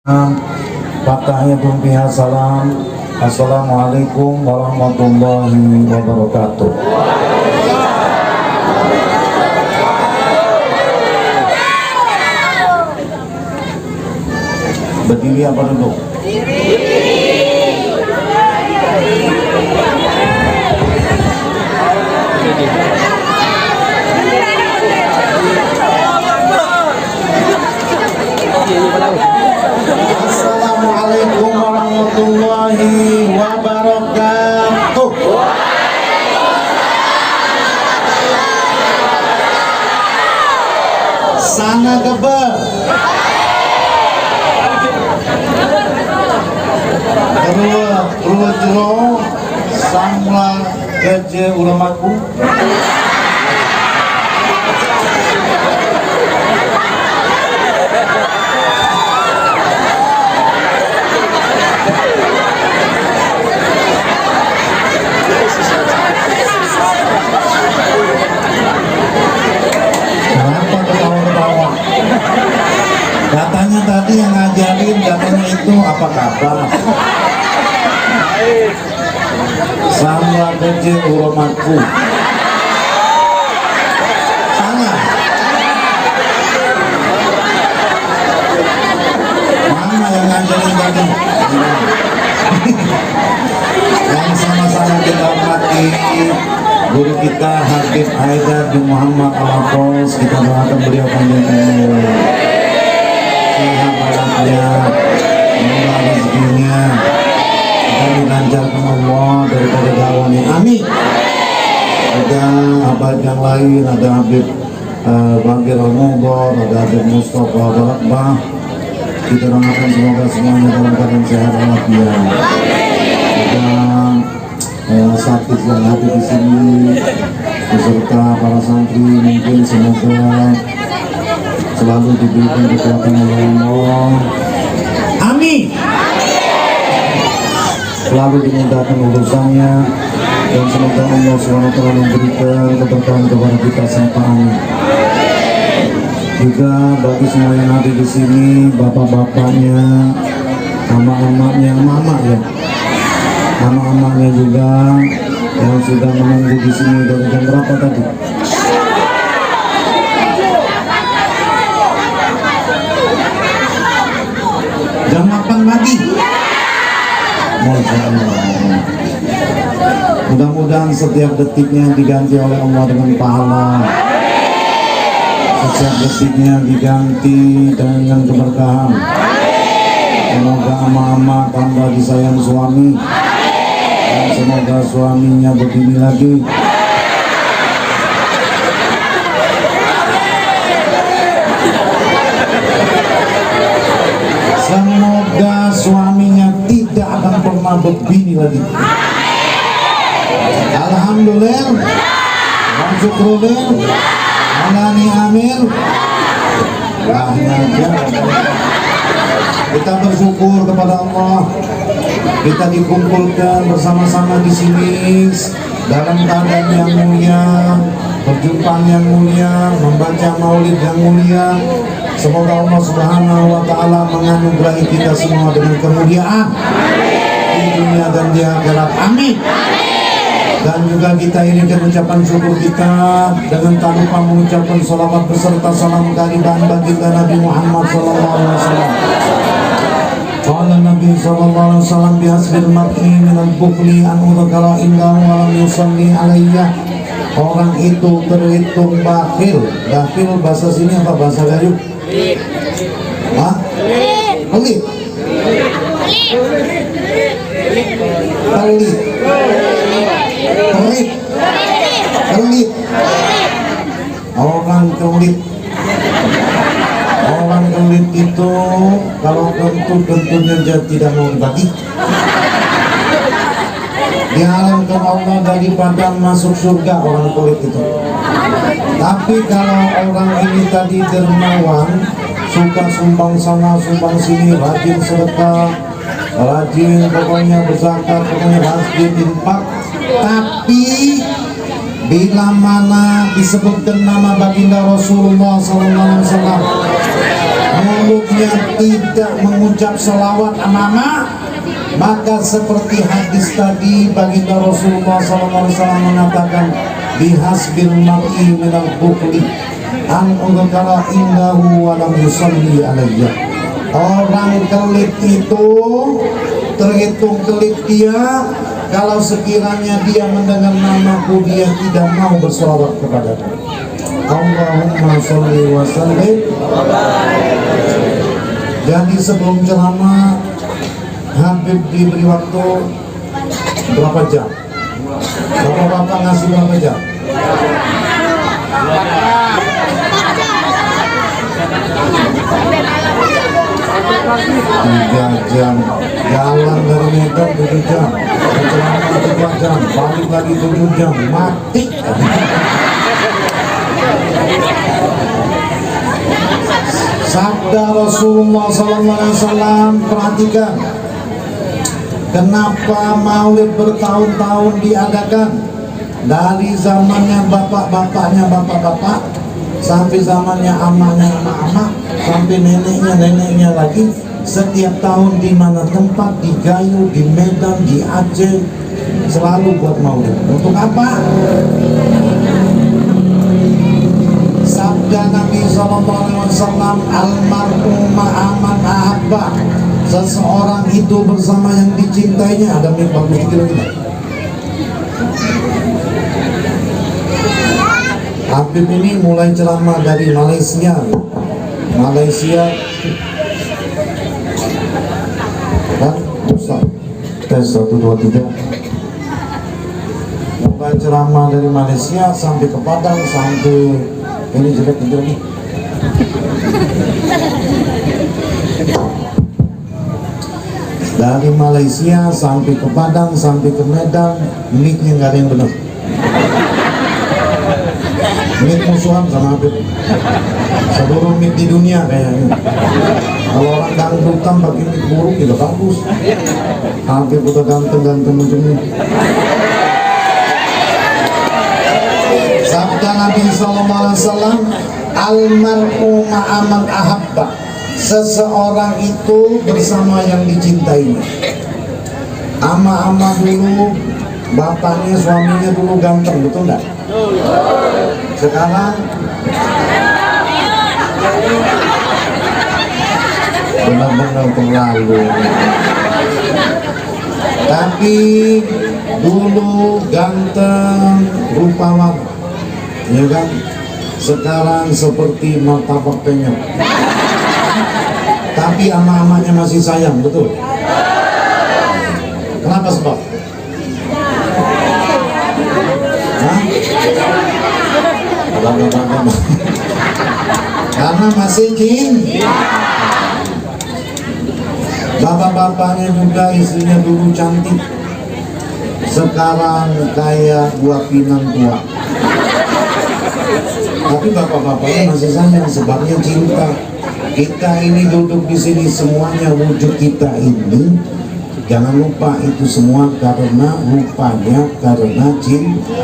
Tahiyatul fiha salam. Assalamualaikum warahmatullahi wabarakatuh. Berdiri apa duduk? Assalamualaikum warahmatullahi wabarakatuh. Sana geber. Kedua jero samla geje ulamaku. Katanya tadi yang ngajarin, katanya itu apa kabar? Sama kecil uromaku. Salah. Mana yang ngajarin tadi? Yang sama-sama kita hormati guru kita Habib Haidar bin Muhammad Al-Hafiz, kita doakan beliau panjang sehat-sehatnya, semoga rezekinya akan dilancarkan Allah daripada dakwahnya. Amin. Ada Habib yang lain, ada Habib Bagir Al-Mudhar, ada Habib Mustafa Barakbah. Kita doakan semoga semuanya dalam keadaan sehat walafiat. Dan sakit yang hadir di sini beserta para santri mungkin semoga selalu diberikan kekuatan oleh Allah. Amin. Selalu dimudahkan urusannya dan semoga Allah SWT memberikan keberkahan kepada kita sampai amin. Juga bagi semua yang hadir di sini, bapak-bapaknya, mama-mamanya, mama ya, mama-mamanya juga yang sudah menunggu di sini dari jam berapa tadi? Jam 8 pagi. Masya Allah. Mudah-mudahan setiap detiknya diganti oleh Allah dengan pahala. Setiap detiknya diganti dengan keberkahan. Semoga ama-ama tambah disayang suami. Dan semoga suaminya begini lagi. Semoga suaminya tidak akan pernah begini lagi. Alhamdulillah. Syukurulillah. Alani amin. Kita bersyukur kepada Allah. Kita dikumpulkan bersama-sama di sini dalam keadaan yang mulia, perjumpaan yang mulia, membaca maulid yang mulia. Semoga Allah Subhanahu wa Ta'ala menganugerahi kita semua dengan kemuliaan di dunia dan di akhirat. Amin. Dan juga kita ini ucapan syukur kita dengan tak lupa mengucapkan salawat beserta salam kehadiran baginda Nabi Muhammad sallallahu alaihi wasallam. Qala Nabi sallallahu alaihi wasallam bihasbil mar'i minal bukhli an udhkara indahu wa lam yusalli alayya. Orang itu terhitung bakhil. Bakhil bahasa sini apa bahasa Gayo? Hah? Pelit. Pelit. Pelit. Pelit. Orang pelit. Orang pelit itu kalau tentunya tidak mau dibagi. Diharamkan Allah daripada masuk surga orang pelit itu. Tapi kalau orang ini tadi dermawan, suka sumbang sana sumbang sini, rajin sedekah, rajin pokoknya berzakat, pokoknya rajin infak, tapi bila mana disebutkan nama baginda Rasulullah SAW, mulutnya tidak mengucap selawat ama-ama, maka seperti hadis tadi baginda Rasulullah SAW mengatakan bihasbil mar'i minal bukhli an ungkara indahu walam yusalli alayya. Orang kelit itu terhitung kelit dia kalau sekiranya dia mendengar namaku dia tidak mau bersolawat kepadaku. Allahumma sholli wa sallim. Jadi sebelum ceramah Habib diberi waktu berapa jam? Bapak-bapak ngasih berapa jam? 3 jam. Jalan dari Medan 7 jam, ceramah 3 jam, balik lagi 7 jam, mati. Sabda Rasulullah SAW, perhatikan kenapa maulid bertahun-tahun diadakan, dari zamannya bapak-bapaknya bapak-bapak sampai zamannya amahnya amak-amak sampai neneknya lagi. Setiap tahun di mana tempat, di Gayo, di Medan, di Aceh, selalu buat maulid. Untuk apa? Sabda Nabi SAW, almarhum ma'aman ahabba, seseorang itu bersama yang dicintainya. Ada mic bagus gitu lagi. Habib ini mulai ceramah dari Malaysia kan Ustaz, tes 1, 2, 3. Mulai ceramah dari Malaysia sampai ke Padang, sampai ini jelek nih. Dari Malaysia sampai ke Padang, sampai ke Medan, mic-nya nggak ada yang benar. Mic musuhan sama Habib. Seluruh mic di dunia kayaknya. Kalau orang dangdutan pakai mic buruk juga bagus. Habib udah ganteng-ganteng macam ini. Sabda Nabi SAW, almar'u ma'aman ahabba, seseorang itu bersama yang dicintainya. Ama-ama dulu, bapaknya, suaminya dulu ganteng, betul enggak? Sekarang benar-benar terlalu. Tapi dulu ganteng, rupawan, ya kan? Sekarang seperti martabak penyok. Tapi ama-amanya masih sayang, betul? Kenapa sebab? Hah? Karena masih cinta. Bapak-bapaknya juga istrinya dulu cantik, sekarang kayak buah pinang tua. Tapi bapak-bapaknya masih sayang, sebabnya cinta. Kita ini duduk di sini semuanya wujud kita ini, jangan lupa itu semua karena rupanya, karena cinta.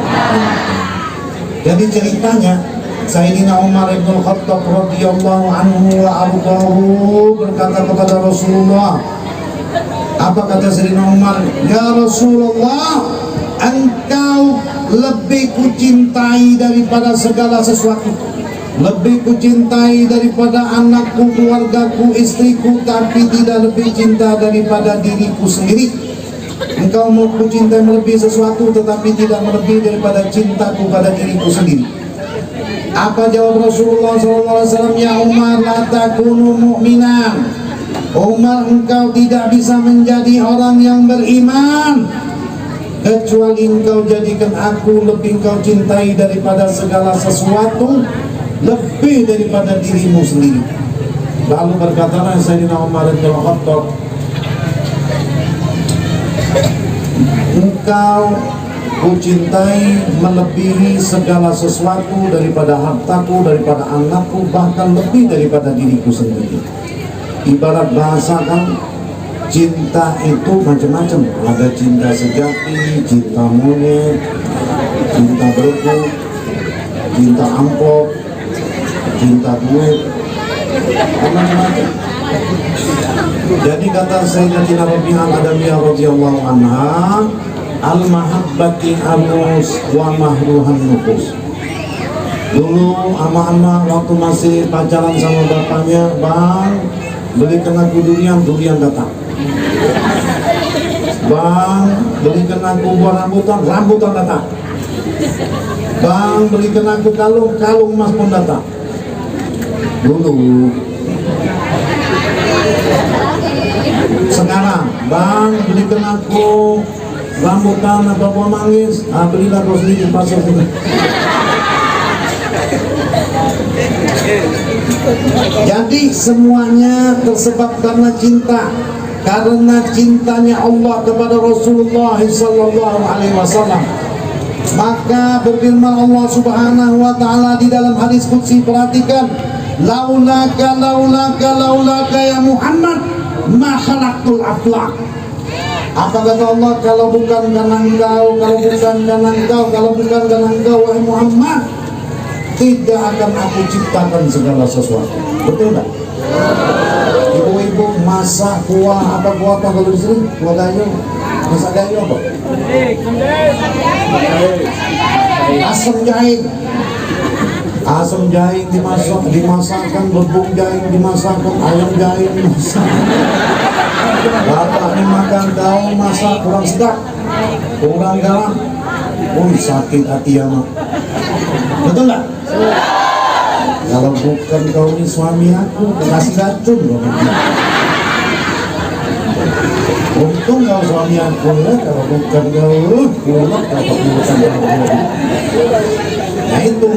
Jadi ceritanya Sayyidina Umar bin Khattab radhiyallahu anhu wa ardhahu berkata kepada Rasulullah, apa kata Sayyidina Umar? Ya Rasulullah, engkau lebih kucintai daripada segala sesuatu, lebih kucintai daripada anakku, keluargaku, istriku, tapi tidak lebih cinta daripada diriku sendiri. Engkau mau kucintai melebihi sesuatu, tetapi tidak melebihi daripada cintaku pada diriku sendiri. Apa jawab Rasulullah SAW? Ya Umar, la takunu mu'minan. Umar, engkau tidak bisa menjadi orang yang beriman kecuali engkau jadikan aku lebih engkau cintai daripada segala sesuatu, lebih daripada dirimu sendiri. Lalu berkatalah Sayyidina Umar bin Khattab, engkau kucintai melebihi segala sesuatu, daripada hartaku, daripada anakku, bahkan lebih daripada diriku sendiri. Ibarat bahasa kan, cinta itu macam-macam. Ada cinta sejati, cinta monyet, cinta berebut, cinta amplop, cinta duit, Jadi kata Sayyidatina Rabi'ah Adawiyah radhiyallahu anha, al-mahabbati anus wa mahruhan nufus. Dulu ama-ama waktu masih pacaran sama bapaknya, bang belikan aku durian, durian datang. Bang belikan aku buah rambutan, rambutan datang. Bang belikan aku kalung, kalung emas pun datang. Dulu. Sekarang bang belikan aku rambutan atau buah manggis, belilah kau sendiri pasar sini. Jadi semuanya tersebab karena cinta, karena cintanya Allah kepada Rasulullah sallallahu alaihi wasallam. Maka berfirman Allah Subhanahu wa taala di dalam hadis qudsi, perhatikan, laulaka ya Muhammad ma khalaqtul aflaq. Apa kata Allah? Kalau bukan karena engkau, kalau bukan karena engkau, kalau bukan karena engkau wahai Muhammad, tidak akan aku ciptakan segala sesuatu. Betul nggak? Ibu-ibu masak kuah apa kalau di sini? Kuah gayo. Masak gayo apa? Asam jahe. Asam jahe dimasakkan, berbung jahe dimasakkan, ayam jahe dimasakkan. Bapak ini makan daun masak kurang sedap, kurang garam. Sakit hati anak. Betul nggak? Kalau bukan kau ini suami aku, kasih racun loh. Untung kau suami aku ya, kalau bukan kau, pulang dapat urusan lagi. Nah itu,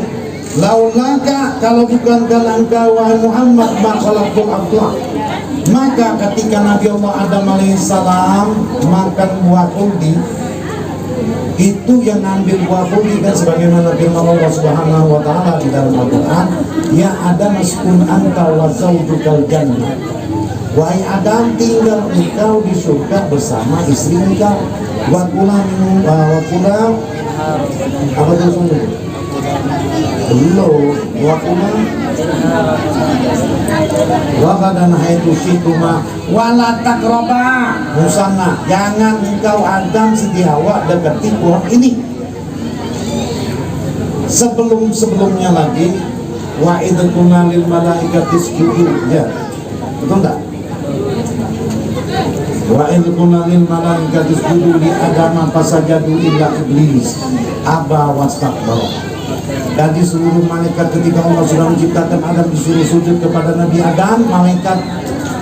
laulaka, kalau bukan karena engkau wahai Muhammad ma khalaqtul aflaq. Maka ketika Nabi Allah Adam alaihissalam makan buah kuldi, itu yang ambil buah kuldi kan sebagaimana firman Allah Subhanahu wa taala di dalam Al-Qur'an, ya Adam askun anta wa zaujukal jannah. Wahai Adam, tinggal engkau di surga bersama istri engkau. Wa kula apa itu sungguh? Belum. Wa kula wa kadana haitu situma wala taqraba musana, jangan engkau Adam Siti Hawa dekati pohon ini. Sebelumnya lagi wa idquna lil malaikati isjudu, ya betul enggak? Wa idquna lil malaikati isjudu li Adam fasajadu illa iblis aba wastakbara. Jadi seluruh malaikat ketika Allah sudah menciptakan Adam disuruh sujud kepada Nabi Adam,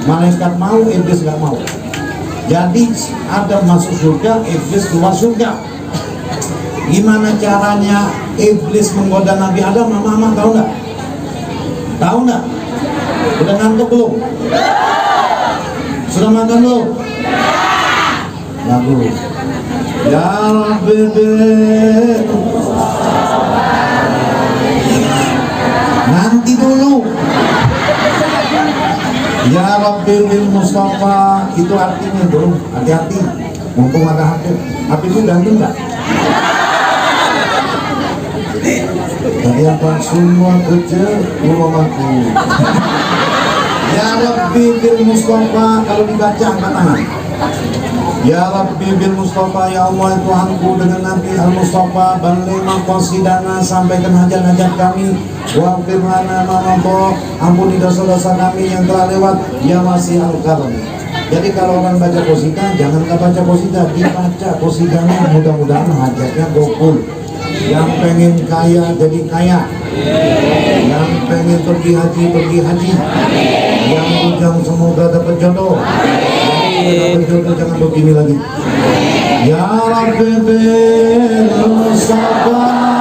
malaikat mau, iblis nggak mau. Jadi Adam masuk surga, iblis keluar surga. Gimana caranya iblis menggoda Nabi Adam? Mama tahu nggak? Tahu nggak? Udah ngantuk belum? Sudah makan belum? Bagus. Ya Rabbi, nanti dulu. Ya Rabbi bil Mustafa, itu artinya belum. Hati-hati, mumpung ada HP itu ganteng nggak? Tadi apa? Semua kerja rumahku. Ya Rabbi bil Mustafa, kalau dibaca angkat tangan. Ya Rabbi bil Mustafa, ya Allah Tuhanku dengan Nabi Al-Mustafa, balli maqasidana, sampaikan hajat-hajat kami, waghfir lana ma madha, ampuni dosa-dosa kami yang telah lewat, ya Masih Al-Karam. Jadi kalau orang baca qasidah, jangan baca qasidah, dibaca qasidahnya, mudah-mudahan hajatnya gokul. Yang pengen kaya jadi kaya, yang pengen pergi haji, yang bujang semoga dapat jodoh. Dapat jodoh jangan begini lagi. Ya Rabbi bil Mustafa,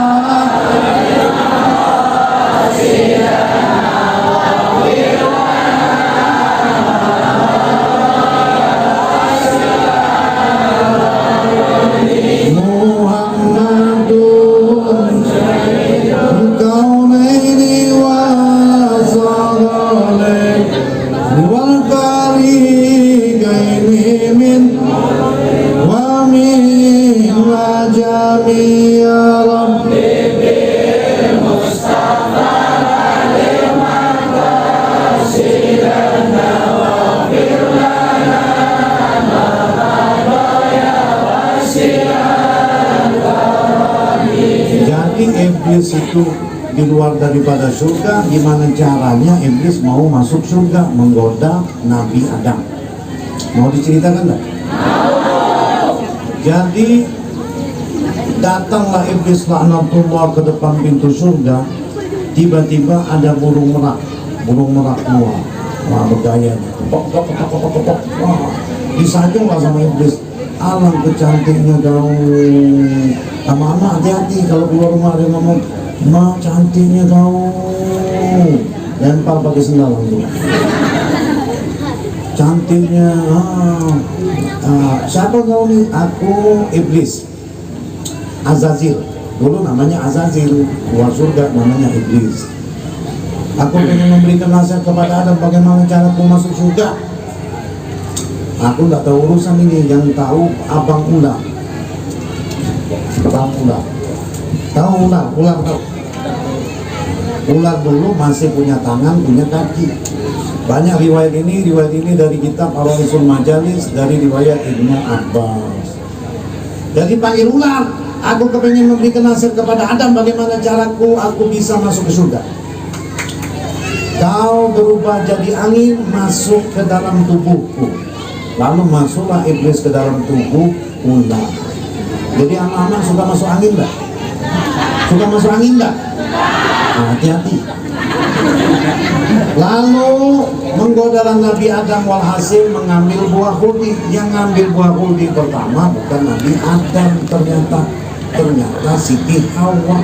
Ya Rabbi bil Mustafa itu di luar daripada surga, gimana caranya iblis mau masuk surga menggoda Nabi Adam? Mau diceritakan enggak? Jadi datanglah iblis laknatullah ke depan pintu surga. Tiba-tiba ada burung merak keluar. Wah, bergaya nih. Wah, disajunglah sama iblis. Alang kecantiknya kau. Ama-ama hati-hati kalau keluar rumah dia ngomong, "Ma, cantiknya kau." Lempar pakai sendal langsung. Cantiknya. Siapa kau nih? Aku iblis. Azazil. Dulu namanya Azazil, keluar surga namanya iblis. Aku ingin memberikan nasihat kepada Adam bagaimana cara aku masuk surga. Aku nggak tahu urusan ini, yang tahu abang ular. Tahu ular? Tahu ular? Ular tahu? Ular dulu masih punya tangan, punya kaki. Banyak riwayat ini dari kitab Ar-Rasul Majalis, dari riwayat Ibnu Abbas. Jadi panggil ular, aku kepingin memberikan nasihat kepada Adam bagaimana caraku aku bisa masuk ke surga. Kau berubah jadi angin masuk ke dalam tubuhku. Lalu masuklah iblis ke dalam tubuh ular. Jadi anak-anak suka masuk angin enggak? Suka masuk angin enggak? Hati-hati. Lalu menggodalah Nabi Adam, walhasil mengambil buah khuldi. Yang ngambil buah khuldi pertama bukan Nabi Adam, ternyata Siti Hawa.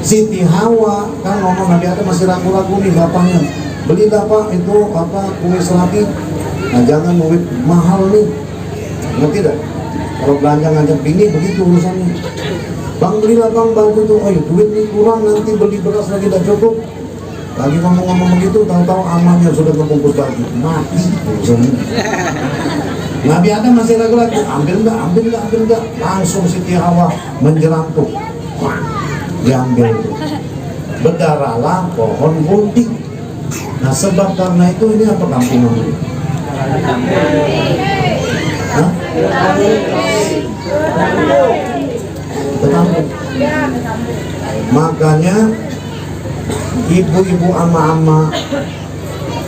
Siti Hawa kan ngomong Nabi Adam masih ragu-ragu nih bapaknya. Belilah Pak itu kue selagi. Nah, jangan duit mahal nih. Ngerti tidak? Kalau belanja ngajak bini begitu urusannya. Bang, belilah bang baju tuh. Oh, duit nih kurang, nanti beli beras lagi tidak cukup. Lagi ngomong-ngomong begitu, tahu-tahu amannya sudah kebungkus baju. Mati urusannya. Nabi Adam masih ragu-ragu. Ambil enggak. Langsung Siti Hawa menjerantuk. Wah, diambil. Berdarahlah pohon khuldi. Nah, sebab karena itu ini apa kampung namanya? Hah? Ketambung. Makanya ibu-ibu ama-ama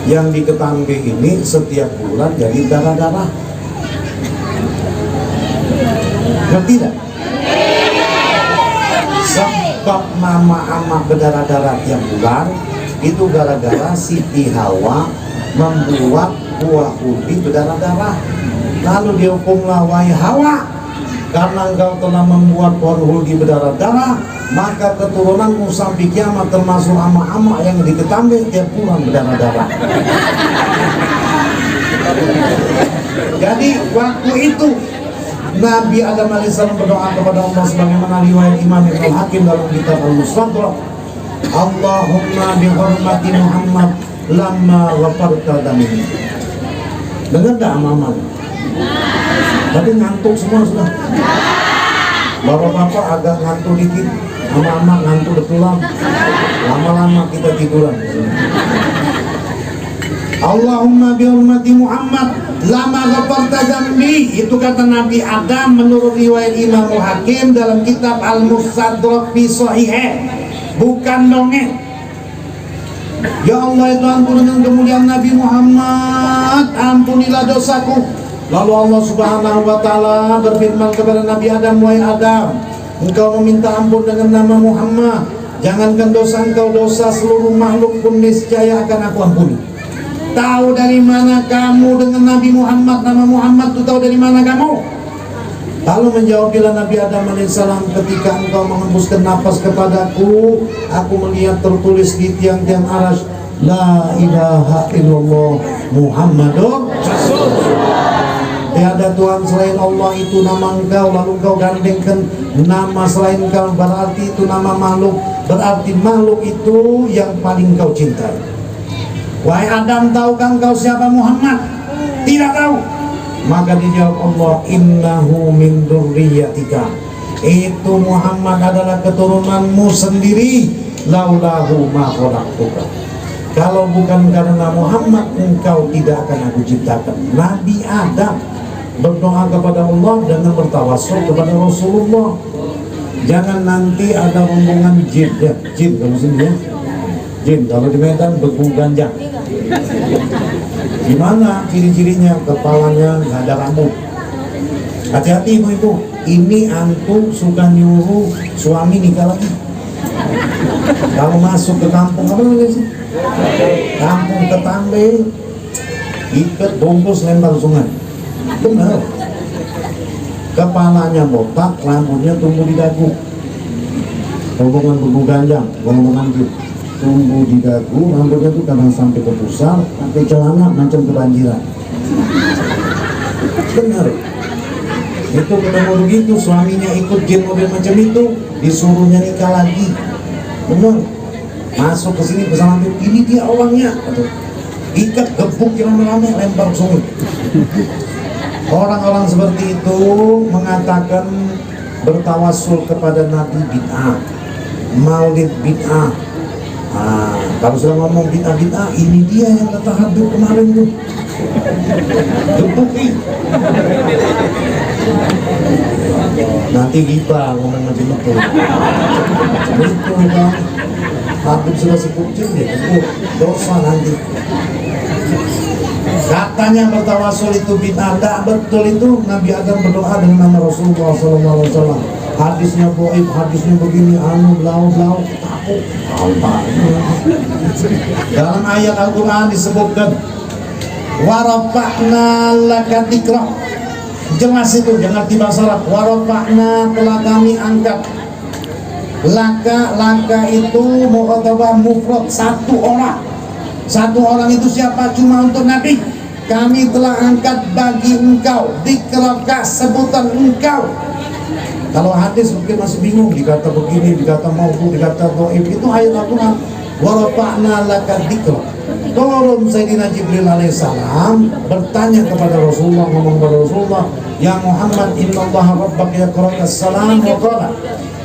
yang di Ketambe ini setiap bulan jadi darah-darah. Ngerti tidak? Sebab mama ama berdarah-darah tiap bulan itu gara-gara Siti Hawa membuat buah khuldi berdarah-darah. Lalu dihukumlah, wahai Hawa, karena engkau telah membuat pohon khuldi berdarah-darah, maka keturunanmu sampai kiamat termasuk ama-ama yang di Ketambe tiap bulan berdarah-darah. Jadi waktu itu Nabi Adam alaihissalam berdoa kepada Allah sebagaimana riwayat Imam Ibnu Hakim dalam kitab Al-Mustadrak, Allahumma bihormati Muhammad lamma wafarta damini. Dengar tak ama-ama? Tadi ngantuk semua sudah. Bapak-bapak agak ngantuk dikit, ama-ama ngantuk betulan. Lama-lama kita tiduran. Allahumma bihormati Muhammad lama ghafarta dzambi. Itu kata Nabi Adam menurut riwayat Imam Hakim dalam kitab Al-Mustadrak fi Sahih. Bukan dongeng. Ya Allah, itu ampun dengan kemuliaan Nabi Muhammad, ampunilah dosaku. Lalu Allah Subhanahu wa Ta'ala berfirman kepada Nabi Adam, wahai Adam, engkau meminta ampun dengan nama Muhammad, jangankan dosa engkau, dosa seluruh makhluk pun niscaya akan aku ampuni. Tahu dari mana kamu dengan Nabi Muhammad, nama Muhammad itu tahu dari mana kamu? Lalu menjawablah Nabi Adam alaihissalam, ketika engkau menghembuskan nafas kepadaku, aku melihat tertulis di tiang-tiang arasy, La ilaha illallah Muhammadur Rasulullah. Tiada Tuhan selain Allah, itu nama engkau. Lalu engkau gandengkan nama selain engkau, berarti itu nama makhluk. Berarti makhluk itu yang paling engkau cintai. Wahai Adam, tahukah engkau siapa Muhammad? Tidak tahu. Maka dijawab Allah, innahu min dzurriyyatika. Itu Muhammad adalah keturunanmu sendiri. Laulahu ma khalaqtuka. Kalau bukan karena Muhammad, engkau tidak akan aku ciptakan. Nabi Adam berdoa kepada Allah dengan bertawassul kepada Rasulullah. Jangan nanti ada rombongan jin, ya jin kalau sini ya. Jin kalau di Medan beku ganjang. Gimana ciri-cirinya? Kepalanya nggak ada rambut. Hati-hati ibu-ibu, ini antum suka nyuruh suami nikah lagi. Kalau masuk ke kampung apa namanya sih? Kampung Ketambe, ikat bungkus lempar sungai. Benar. Kepalanya botak, rambutnya tumbuh di dagu. Rombongan beku ganjang, rombongan itu tumbuh di dagu, rambutnya tuh kadang sampai ke pusar, pakai celana macam kebanjiran. Benar. Itu ketemu begitu, suaminya ikut jin model macam itu, disuruhnya nikah lagi. Benar. Masuk ke sini bersama itu, ini dia orangnya. Ikat gebuk rame-rame, lempar sungai. Orang-orang seperti itu mengatakan bertawassul kepada Nabi bid'ah, maulid bid'ah. Kalau sudah ngomong bid'ah, ini dia yang kata Habib kemarin tuh. Gebuki. Nanti kita ngomong macam itu. Itu kan Habib sudah sebut jin deh, dosa nanti. Katanya bertawasul itu bid'ah, tak betul itu. Nabi Adam berdoa dengan nama Rasulullah SAW. Hadisnya boib, hadisnya begini, blau, takut. Dalam ayat Al-Quran disebutkan warafa'na laka dzikra. Jelas itu, jangan tiba salah. Warafa'na telah kami angkat. Laka itu mukhatabah mufrad, satu orang. Satu orang itu siapa? Cuma untuk Nabi. Kami telah angkat bagi engkau dzikraka, sebutan engkau. Kalau hadis mungkin masih bingung, dikata begini, dikata maufu, dikata dhaif. Itu ayat Al-Quran. Warafa'na laka dzikra. Turun Sayyidina Jibril alaihissalam bertanya kepada Rasulullah, ngomong kepada Rasulullah, ya Muhammad, innallaha rabbaka yaqra'uka salam wa qala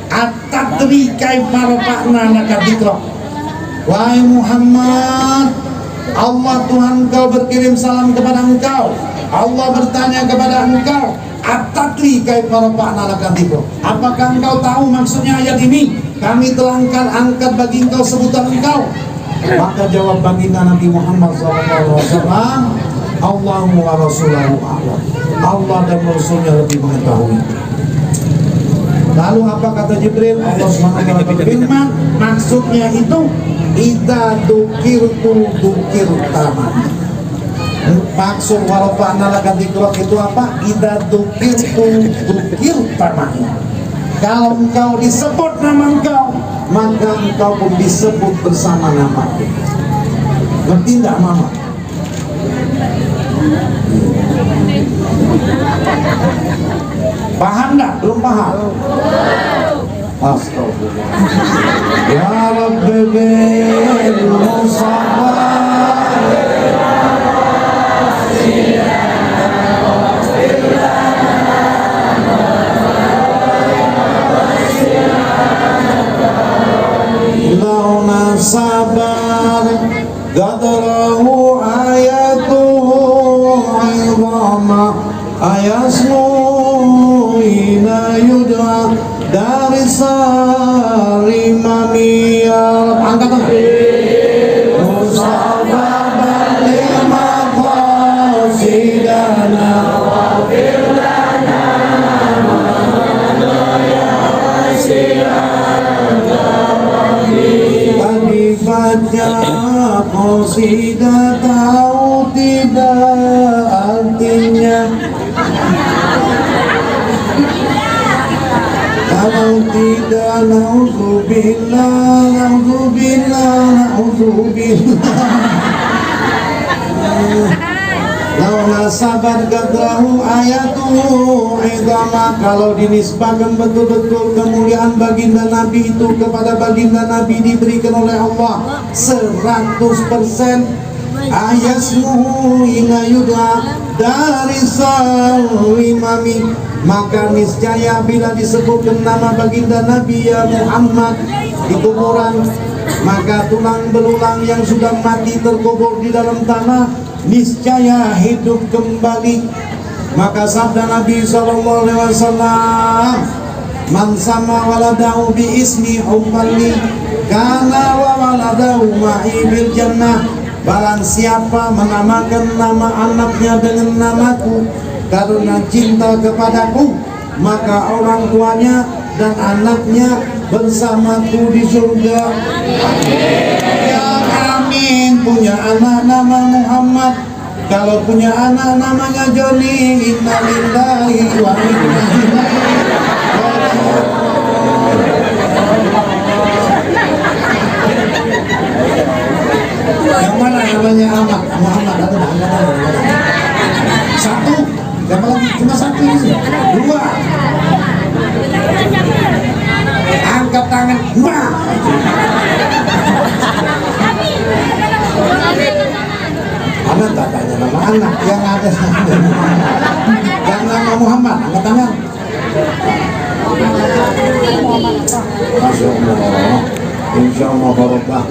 at-tadri kaifa rafa'na laka dzikra. Wahai Muhammad, Allah Tuhan kau berkirim salam kepada engkau. Allah bertanya kepada engkau, at-tadri kaifa rafa'na laka dzikra. Apakah engkau tahu maksudnya ayat ini? Kami telah angkat bagi engkau sebutan engkau. Maka jawab baginda Nabi Muhammad SAW, Allahu wa Rasulahu a'lam. Allah dan Rasulnya lebih mengetahui. Lalu apa kata Jibril? Allah SWT berfirman, maksudnya itu idza dzukirtu dzukirtama. Maksud warafa'na laka dzikra itu apa? Idza dzukirtu dzukirtama. Kalau engkau disebut nama engkau, maka engkau pun disebut bersama nama. Ngerti enggak mama? Paham enggak? Belum paham? Astagfirullah. Ya Rabbi bil Mustafa launa sabar gadrahu ayatuhu aizama ayasmu ina yudra dari salimamiyal. Angkat Mustafa balik maqasidana wa firlana ya Bagi baca qasidah tahu tidak artinya. Kalau tidak, na'udzubillah. Laula sabar gadrahu ayatuhu idama. Kalau dinisbahkan betul-betul kemuliaan baginda Nabi itu kepada baginda Nabi diberikan oleh Allah 100%. Ayasmuhu ina yudha dari salimami. Maka niscaya bila disebutkan nama baginda Nabi ya Muhammad di kuburan, maka tulang belulang yang sudah mati terkubur di dalam tanah niscaya hidup kembali. Maka sabda Nabi SAW, Man sama waladahu bi ismi ummali kana wa waladahu ma'i bil jannah. Barang siapa menamakan nama anaknya dengan namaku karena cinta kepadaku, maka orang tuanya dan anaknya bersamaku di surga. Ya amin. Punya anak nama Muhammad, kalau punya anak namanya Joni, innalillahi wa inna ilaihi raji'un. Yang mana namanya Ahmad? Muhammad atau enggak? Satu. Siapa lagi? Cuma satu ini. Dua. Angkat tangan. Dua. Anak tak tanya nama anak, yang ada yang nama Muhammad. Angkat tangan. Masya Allah. Insya Allah barokah.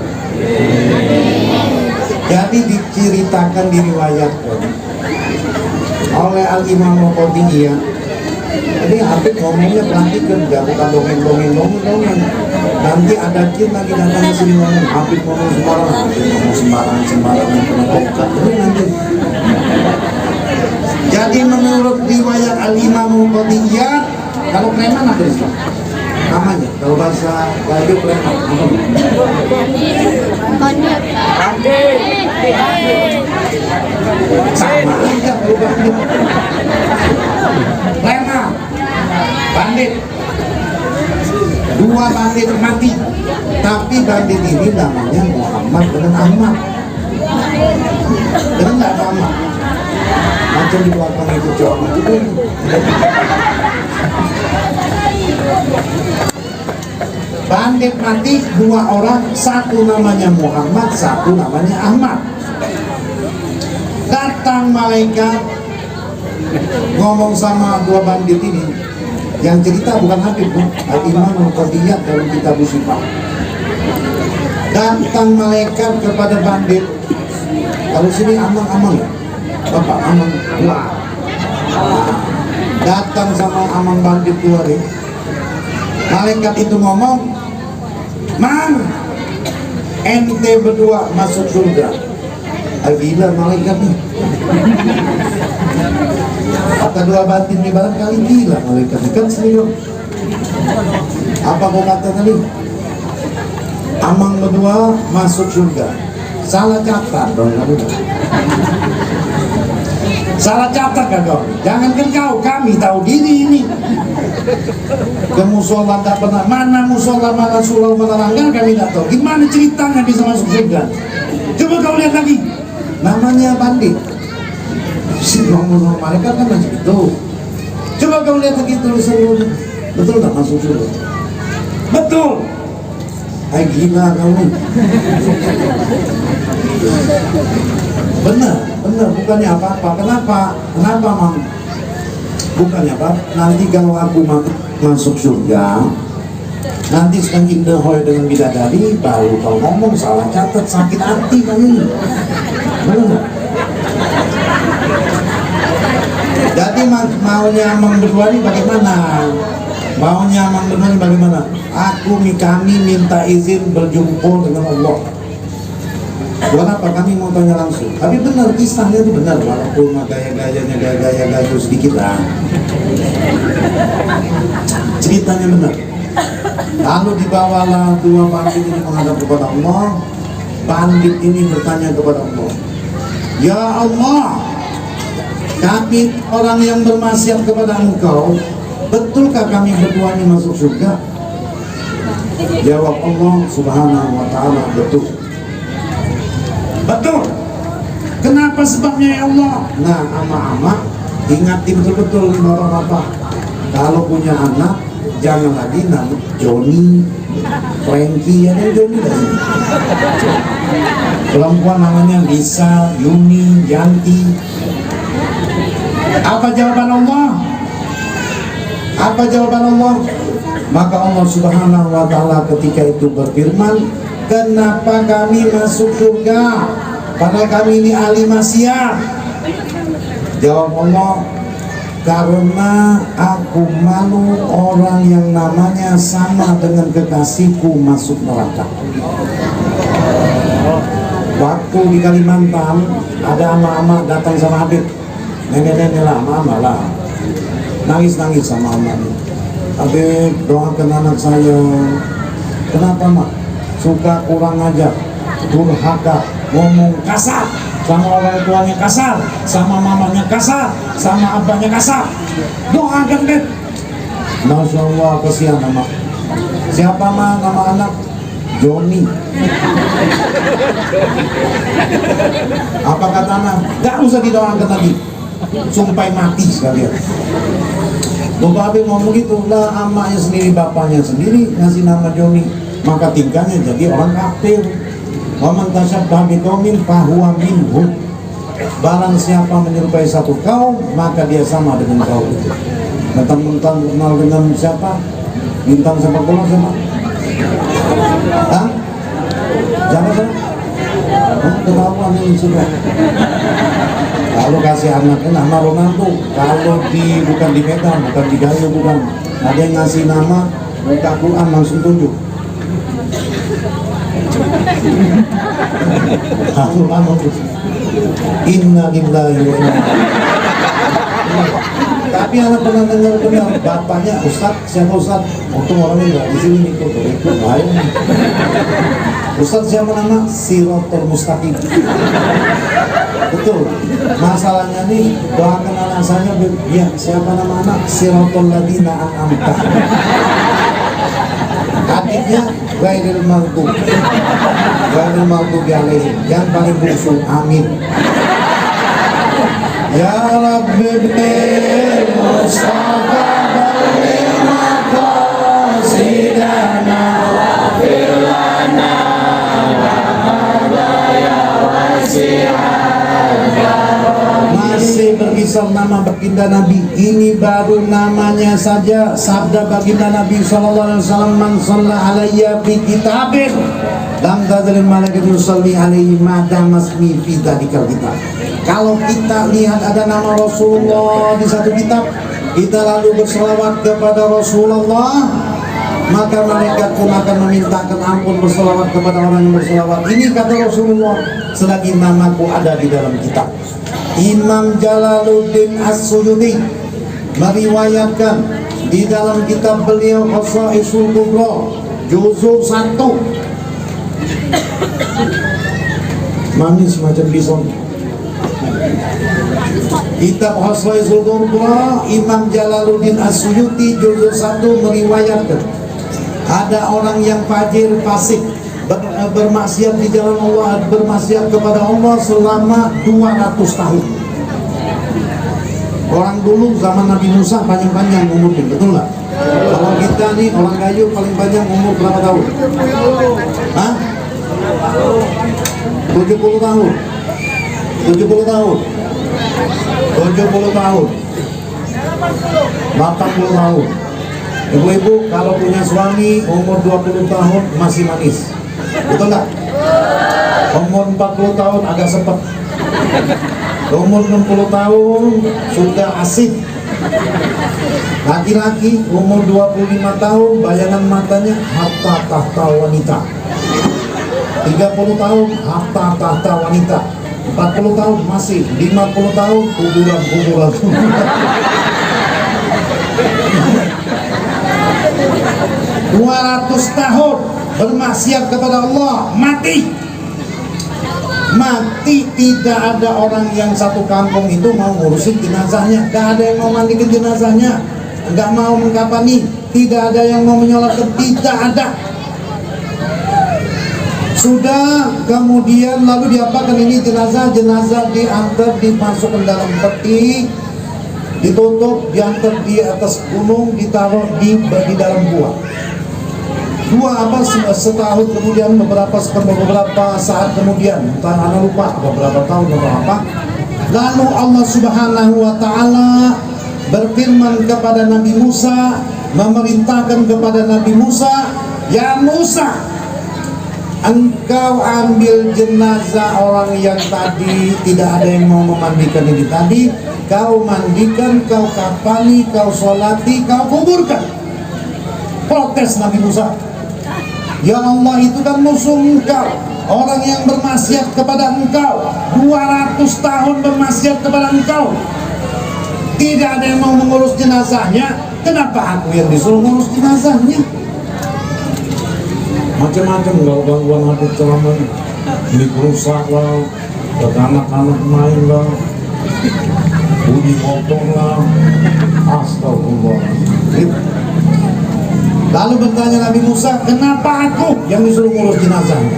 Jadi diceritakan, diriwayatkan oleh Al-Imam Al-Qadiyah. Jadi Habib ngomongnya perhatikan, bukan dongeng. Nanti ada jin lagi datang ke sini ngomong, Habib ngomong sembarangan, nanti. Jadi menurut riwayat Al-Imam Al-Qadiyah, kalau preman apa Islam? Namanya, kalau bahasa Gayo preman sama aja kalau bandit. Preman, bandit, dua bandit mati, tapi bandit ini namanya Muhammad dengan Ahmad. Dengan nggak sama, macam di belakang itu cowok itu. Bandit mati dua orang, satu namanya Muhammad, satu namanya Ahmad. Datang malaikat ngomong sama dua bandit ini. Yang cerita bukan Habib, Al-Imam Al-Qadiyah dalam kitab Sifat. Datang malaikat kepada bandit. Kalau sini amang-amang ya, Bapak amang dua. Datang sama amang bandit dua ini. Malaikat itu ngomong, "Man, ente berdua masuk surga." Gila malaikat nih. Kata dua batin nih, barangkali gila malaikat kan sendiri. Apa kau kata tadi? Amang berdua masuk surga. Salah catat dong kamu. Salah catat kan kau? Jangankan kau, kami tahu diri ini. Ke musola tak pernah, mana musola, mana surau, mana langgar kami tak tahu. Gimana ceritanya bisa masuk surga? Coba kau lihat lagi. Namanya bandit. Si ngomong mereka kan macam itu. Coba kau lihat lagi tulisan. Betul tak masuk surga? Betul. Gila kau nih. Benar, bukannya apa-apa. Kenapa Mang? Bukannya apa? Nanti kalau aku masuk surga, nanti sedang indahoy dengan bidadari, baru kau ngomong salah catat, sakit hati kami. Benar. Jadi maunya Amang berdua ini bagaimana? Maunya Amang berdua ini bagaimana? Kami minta izin berjumpa dengan Allah. Buat apa? Kami mau tanya langsung. Tapi benar, kisahnya itu benar, walaupun gaya-gaya sedikit lah. Ceritanya benar. Lalu dibawalah dua bandit ini menghadap kepada Allah. Bandit ini bertanya kepada Allah, "Ya Allah, kami orang yang bermaksiat kepada Engkau, betulkah kami berdua ini masuk surga?" Jawab Allah Subhanahu wa ta'ala, "Betul." Betul. Kenapa sebabnya ya Allah? Nah, ama-ama ingati betul-betul nih bapak-bapak. Kalau punya anak, jangan lagi nama Joni, Frankie, ada Joni dari perempuan namanya Lisa, Yuni, Yanti. Apa jawaban Allah? Apa jawaban Allah? Maka Allah Subhanahu wa ta'ala ketika itu berfirman, "Kenapa kami masuk surga padahal kami ini ahli maksiat?" Jawab Allah, karena aku malu orang yang namanya sama dengan kekasihku masuk neraka. Waktu di Kalimantan ada ama-ama datang sama Habib, nenek-nenek lah, ama-ama lah, nangis-nangis sama ama-ama. Habib, doakan anak saya. Kenapa mak? Suka kurang ajar, durhaka, ngomong kasar, sama orang tuanya kasar, sama mamanya kasar, sama abahnya kasar. Doakan Beb. Masya Allah, kasihan nama. Siapa mah nama anak? Joni. Apa kata anak? Gak usah didoakan lagi, sampai mati sekalian. Bapak Habib ngomong gitu, lah amaknya sendiri, bapaknya sendiri ngasih nama Joni, maka tingkahnya jadi orang kafir. Wa man tashabbaha biqaumin fahuwa minhum. Barang siapa menyerupai satu kaum, maka dia sama dengan kaum itu. Mentang-mentang kenal dengan siapa? Bintang sepak bola siapa? Hah? Jangan kan? Ketahuan ini sudah. Kalau kasih anaknya nama Ronaldo, kalau bukan di Medan, bukan di Gayo, bukan. Ada yang ngasih nama, buka Quran langsung tunjuk. Inna lillahi wa inna. Tapi anak pernah dengar bapaknya Ustaz, siapa Ustaz? Untung orangnya nggak di sini ikut bahaya. Ustaz siapa nama? Siratul Mustaqim. Betul. Masalahnya nih, doakan anak saya, ya siapa nama anak? Siratul Ladina An'amta. Adiknya Ghairil Maghdub alaihim, yang paling busuk, amin. Ya Rabbi bil Mustafa balligh maqasidana waghfir lana ya wasi'al. Masih berkisah nama baginda Nabi. Ini baru namanya saja, sabda baginda Nabi SAW, man shalla alayya fi kitabin lam tazalil malaikatu yusalli alaihi ma dama ismi fi dzalikal kitab. Kalau kita lihat ada nama Rasulullah di satu kitab, kita lalu berselawat kepada Rasulullah, maka malaikat pun akan memintakan ampun berselawat kepada orang yang berselawat. Ini kata Rasulullah, selagi namaku ada di dalam kitab. Imam Jalaluddin As-Suyuti meriwayatkan di dalam kitab beliau Khosaisul Kubra juzul 1. Manis macam bison. Kitab Khosaisul Kubra Imam Jalaluddin As-Suyuti juzul 1 meriwayatkan ada orang yang fajir, fasik, bermaksiat di jalan Allah, bermaksiat kepada Allah selama 200 tahun. Orang dulu zaman Nabi Musa panjang-panjang umurnya, betul nggak? Kalau kita nih orang Gayo paling panjang umur berapa tahun? Hah? 70 tahun. 70 tahun. 70 tahun. 80 tahun. Ibu-ibu kalau punya suami umur 20 tahun masih manis, betul nggak? Umur 40 tahun agak sepet, umur 60 tahun sudah asik. Laki-laki umur 25 tahun bayangan matanya harta tahta wanita. 30 tahun harta tahta wanita. 40 tahun masih, 50 tahun kuburan-kuburan. 200 tahun bermaksiat kepada Allah, mati. Tidak ada orang yang satu kampung itu mau ngurusin jenazahnya, gak ada yang mau mandikan jenazahnya, gak mau mengkafani, tidak ada yang mau menyolatkan, tidak ada. Sudah kemudian lalu diapakan ini jenazah diantar, dimasukkan dalam peti, ditutup, diantar di atas gunung, ditaruh di dalam gua. Setahun kemudian, beberapa saat kemudian, entah anak lupa beberapa tahun atau apa, lalu Allah Subhanahu wa Ta'ala berfirman kepada Nabi Musa, memerintahkan kepada Nabi Musa, ya Musa, engkau ambil jenazah orang yang tadi tidak ada yang mau memandikan ini tadi, kau mandikan, kau kafani, kau sholati, kau kuburkan. Protes Nabi Musa, ya Allah, itu kan musuh engkau, orang yang bermaksiat kepada engkau, 200 tahun bermaksiat kepada engkau, tidak ada yang mau mengurus jenazahnya, kenapa aku yang disuruh mengurus jenazahnya? Macam-macam kalau gangguan hati ceramah, ini rusak lah, anak-anak main lah, bunyi motor lah, astagfirullah. Lalu bertanya Nabi Musa, kenapa aku yang disuruh ngurus jenazahnya?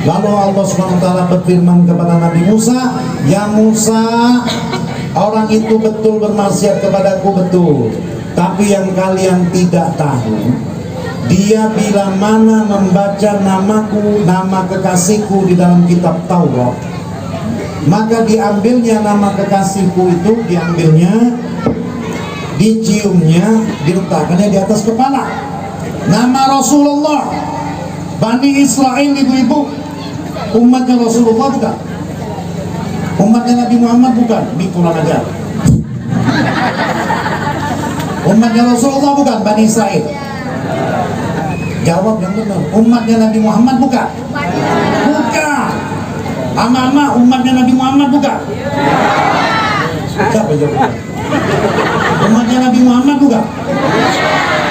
Lalu Allah SWT berfirman kepada Nabi Musa, ya Musa, orang itu betul bermaksiat kepadaku, betul, tapi yang kalian tidak tahu, dia bila mana membaca namaku, nama kekasihku di dalam kitab Taurat, maka diambilnya nama kekasihku itu, diambilnya, diciumnya, diletakkannya di atas kepala. Nama Rasulullah, Bani Israel, ibu-ibu, umatnya Rasulullah bukan? Umatnya Nabi Muhammad bukan? Ini kurang ajar. Umatnya Rasulullah bukan? Bani Israel. Jawab yang benar. Umatnya Nabi Muhammad bukan? Bukan. Ama-ama, umatnya Nabi Muhammad bukan? Siapa jawab? Umatnya Nabi Muhammad bukan?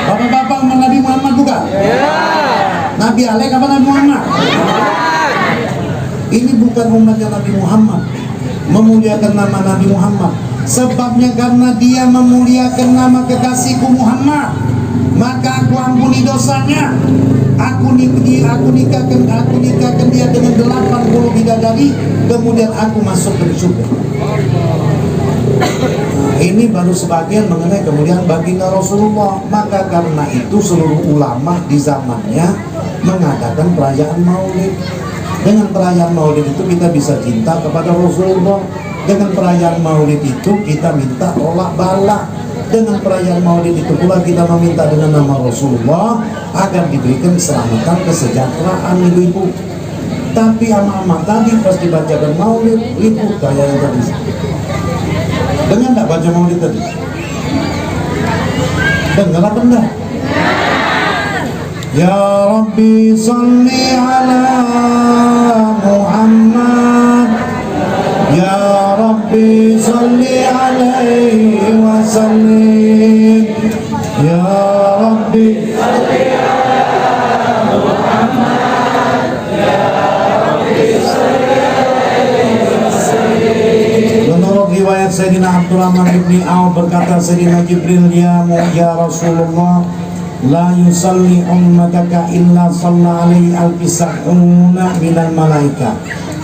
Bapak-bapak, umat Nabi Muhammad bukan? Nabi Alek apa Nabi Muhammad? Ini bukan umatnya Nabi Muhammad memuliakan nama Nabi Muhammad. Sebabnya karena dia memuliakan nama kekasihku Muhammad, maka aku ampuni dosanya. Aku nikahkan dia dengan 80 bidadari, kemudian aku masuk ke surga. Ini baru sebagian mengenai kemuliaan baginda Rasulullah. Maka karena itu seluruh ulama di zamannya mengadakan perayaan maulid. Dengan perayaan maulid itu kita bisa cinta kepada Rasulullah. Dengan perayaan maulid itu kita minta tolak bala. Dengan perayaan maulid itu pula kita meminta dengan nama Rasulullah agar diberikan keselamatan, kesejahteraan ibu-ibu. Tapi ama-ama tadi pas dibacakan maulid, ribut kayak yang tadi. Dengar tak baca maulid tadi? Dengar apa enggak? Ya Rabbi salli ala Muhammad, Ya Rabbi salli alaihi wa sallim, Ya Rabbi salli ala Muhammad, Ya Rabbi salli alaihi wa sallim. Menurut riwayat Sayyidina Abdurrahman ibn Auf berkata Sayyidina Jibril, ya Rasulullah, la yusalli ummataka illa salla alaihi alfisahuna minal malaika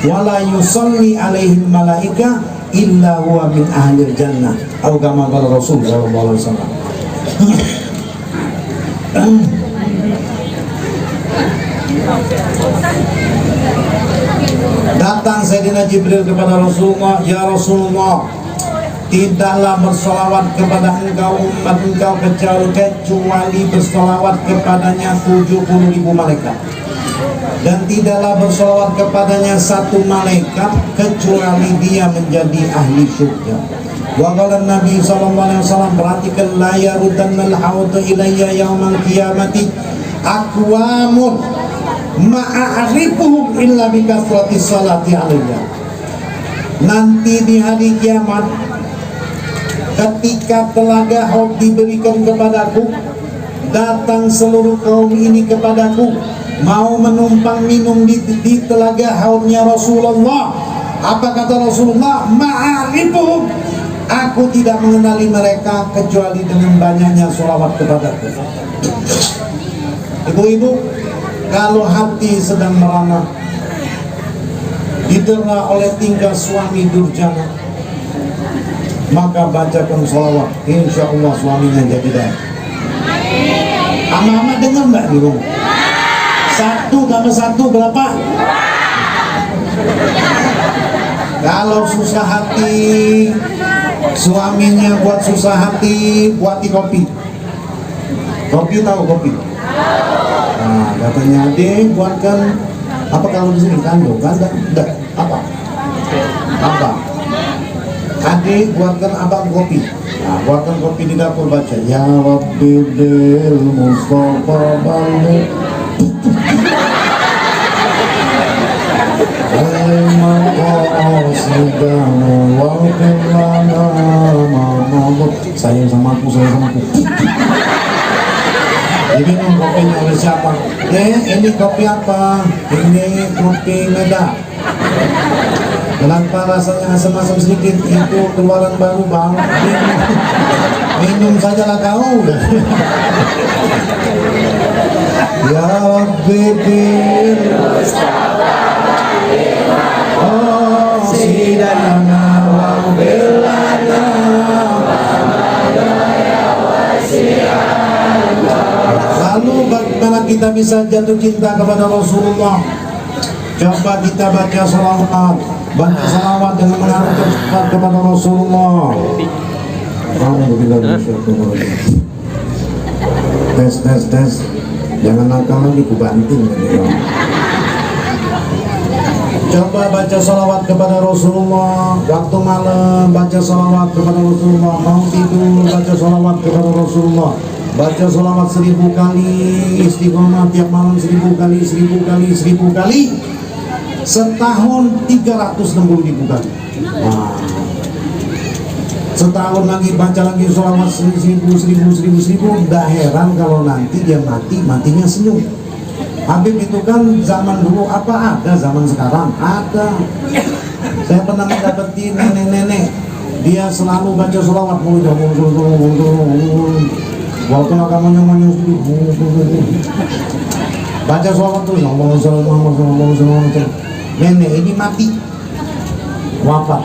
wa la yusalli alaihi malaika illa huwa min ahlil jannah atau kama qala Rasul sallallahu alaihi wasallam. Datang Sayyidina Jibril kepada Rasulullah, ya Rasulullah, tidaklah bersolawat kepada engkau umat engkau kecuali bersolawat kepadanya 70.000 malaikat, dan tidaklah bersolawat kepadanya satu malaikat kecuali dia menjadi ahli surga. Wa qala Nabi sallallahu alaihi wasallam, perhatikan, la yarudannal hauta ilayya yaumal qiyamati aqwamun ma'arifuhum illa bi kasrati salati alayya. Nanti di hari kiamat ketika telaga Haud diberikan kepadaku, datang seluruh kaum ini kepadaku, mau menumpang minum di telaga Haudnya Rasulullah. Apa kata Rasulullah? Ma'arifuhum, aku tidak mengenali mereka kecuali dengan banyaknya sholawat kepadaku. Ibu-ibu, kalau hati sedang merana, didera oleh tingkah suami durjana, maka bacakan sholawat, insya Allah suaminya jadi baik. Ama-ama dengar mbak di rumah? 1 tambah 1 berapa? Kalau susah hati, suaminya buat susah hati, buati kopi. Kopi tahu kopi? Nah, katanya adik buatkan apa kalau di sini kandung, enggak, apa? Adik buatkan abang kopi. Nah, buatkan kopi di dapur, baca ya Rabbi bil Mustafa balik sayang sama aku, sayang sama aku. Diminum kopinya oleh siapa? Ini kopi apa? Ini kopi Meda. Kenapa rasanya asam-asam sedikit? Itu keluaran baru bang. Minum sajalah kau. Ya Rabbi bil oh sidana wa bilana lalu bagaimana kita bisa jatuh cinta kepada Rasulullah? Coba kita baca salawat, baca salawat dengan mengarahkan kepada Rasulullah. Tes, jangan nakal lagi, ku banting. Coba baca salawat kepada Rasulullah. Waktu malam baca salawat kepada Rasulullah. Mau tidur baca salawat kepada Rasulullah. Baca salawat 1000 kali. Istiqomah tiap malam 1000 kali, 1000 kali, 1000 kali. Setahun 360.000 kali. Nah, setahun lagi baca lagi salawat 1000. Gak heran kalau nanti dia matinya senyum. Habib itu kan zaman dulu, apa ada zaman sekarang? Ada. Saya pernah mendapati nenek-nenek, dia selalu baca sholawat walaupun agamanya baca sholawat tuh nenek ini mati, wafat.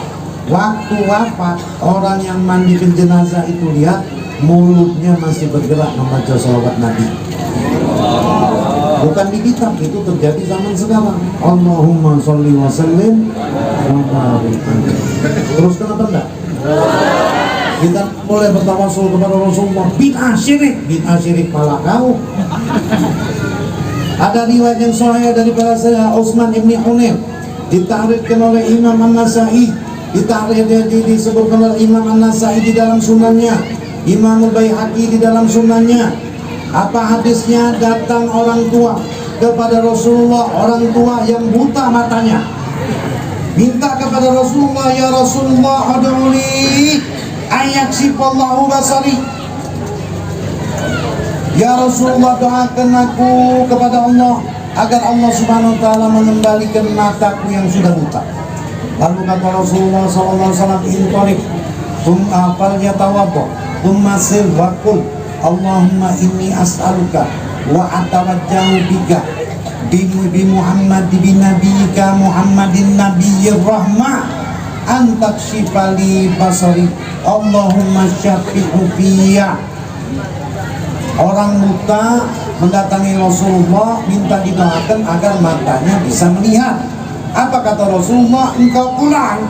Waktu wafat, orang yang mandikan jenazah itu lihat mulutnya masih bergerak membaca sholawat Nabi. Bukan di kitab, itu terjadi zaman sekarang. Allahumma sholli wa sallim wa barik. Terus kenapa enggak? Kita boleh bertawassul kepada Rasulullah. Bid'ah syirik pala kau. Ada riwayat yang sahih daripada saya Utsman ibni Hunayf, ditahrikkan oleh Imam An-Nasai, disebutkan oleh Imam An-Nasai di dalam sunannya, Imam Al-Baihaqi di dalam sunannya. Apa hadisnya? Datang orang tua kepada Rasulullah, orang tua yang buta matanya, minta kepada Rasulullah, ya Rasulullah, ad'uli ayaksifallahu basari. Ya Rasulullah, doakan aku kepada Allah agar Allah subhanahu wa ta'ala mengembalikan mataku yang sudah buta. Lalu kata Rasulullah SAW, intorik fal yatawaddo thumma sir wa qul Allahumma inni as'aluka wa atawajjahu bika bi Muhammad bi nabiyika Muhammadin nabiyyir rahmah an takshifali basari Allahumma syafi'u fiyya. Orang buta mendatangi Rasulullah minta didoakan agar matanya bisa melihat. Apa kata Rasulullah? Engkau pulang,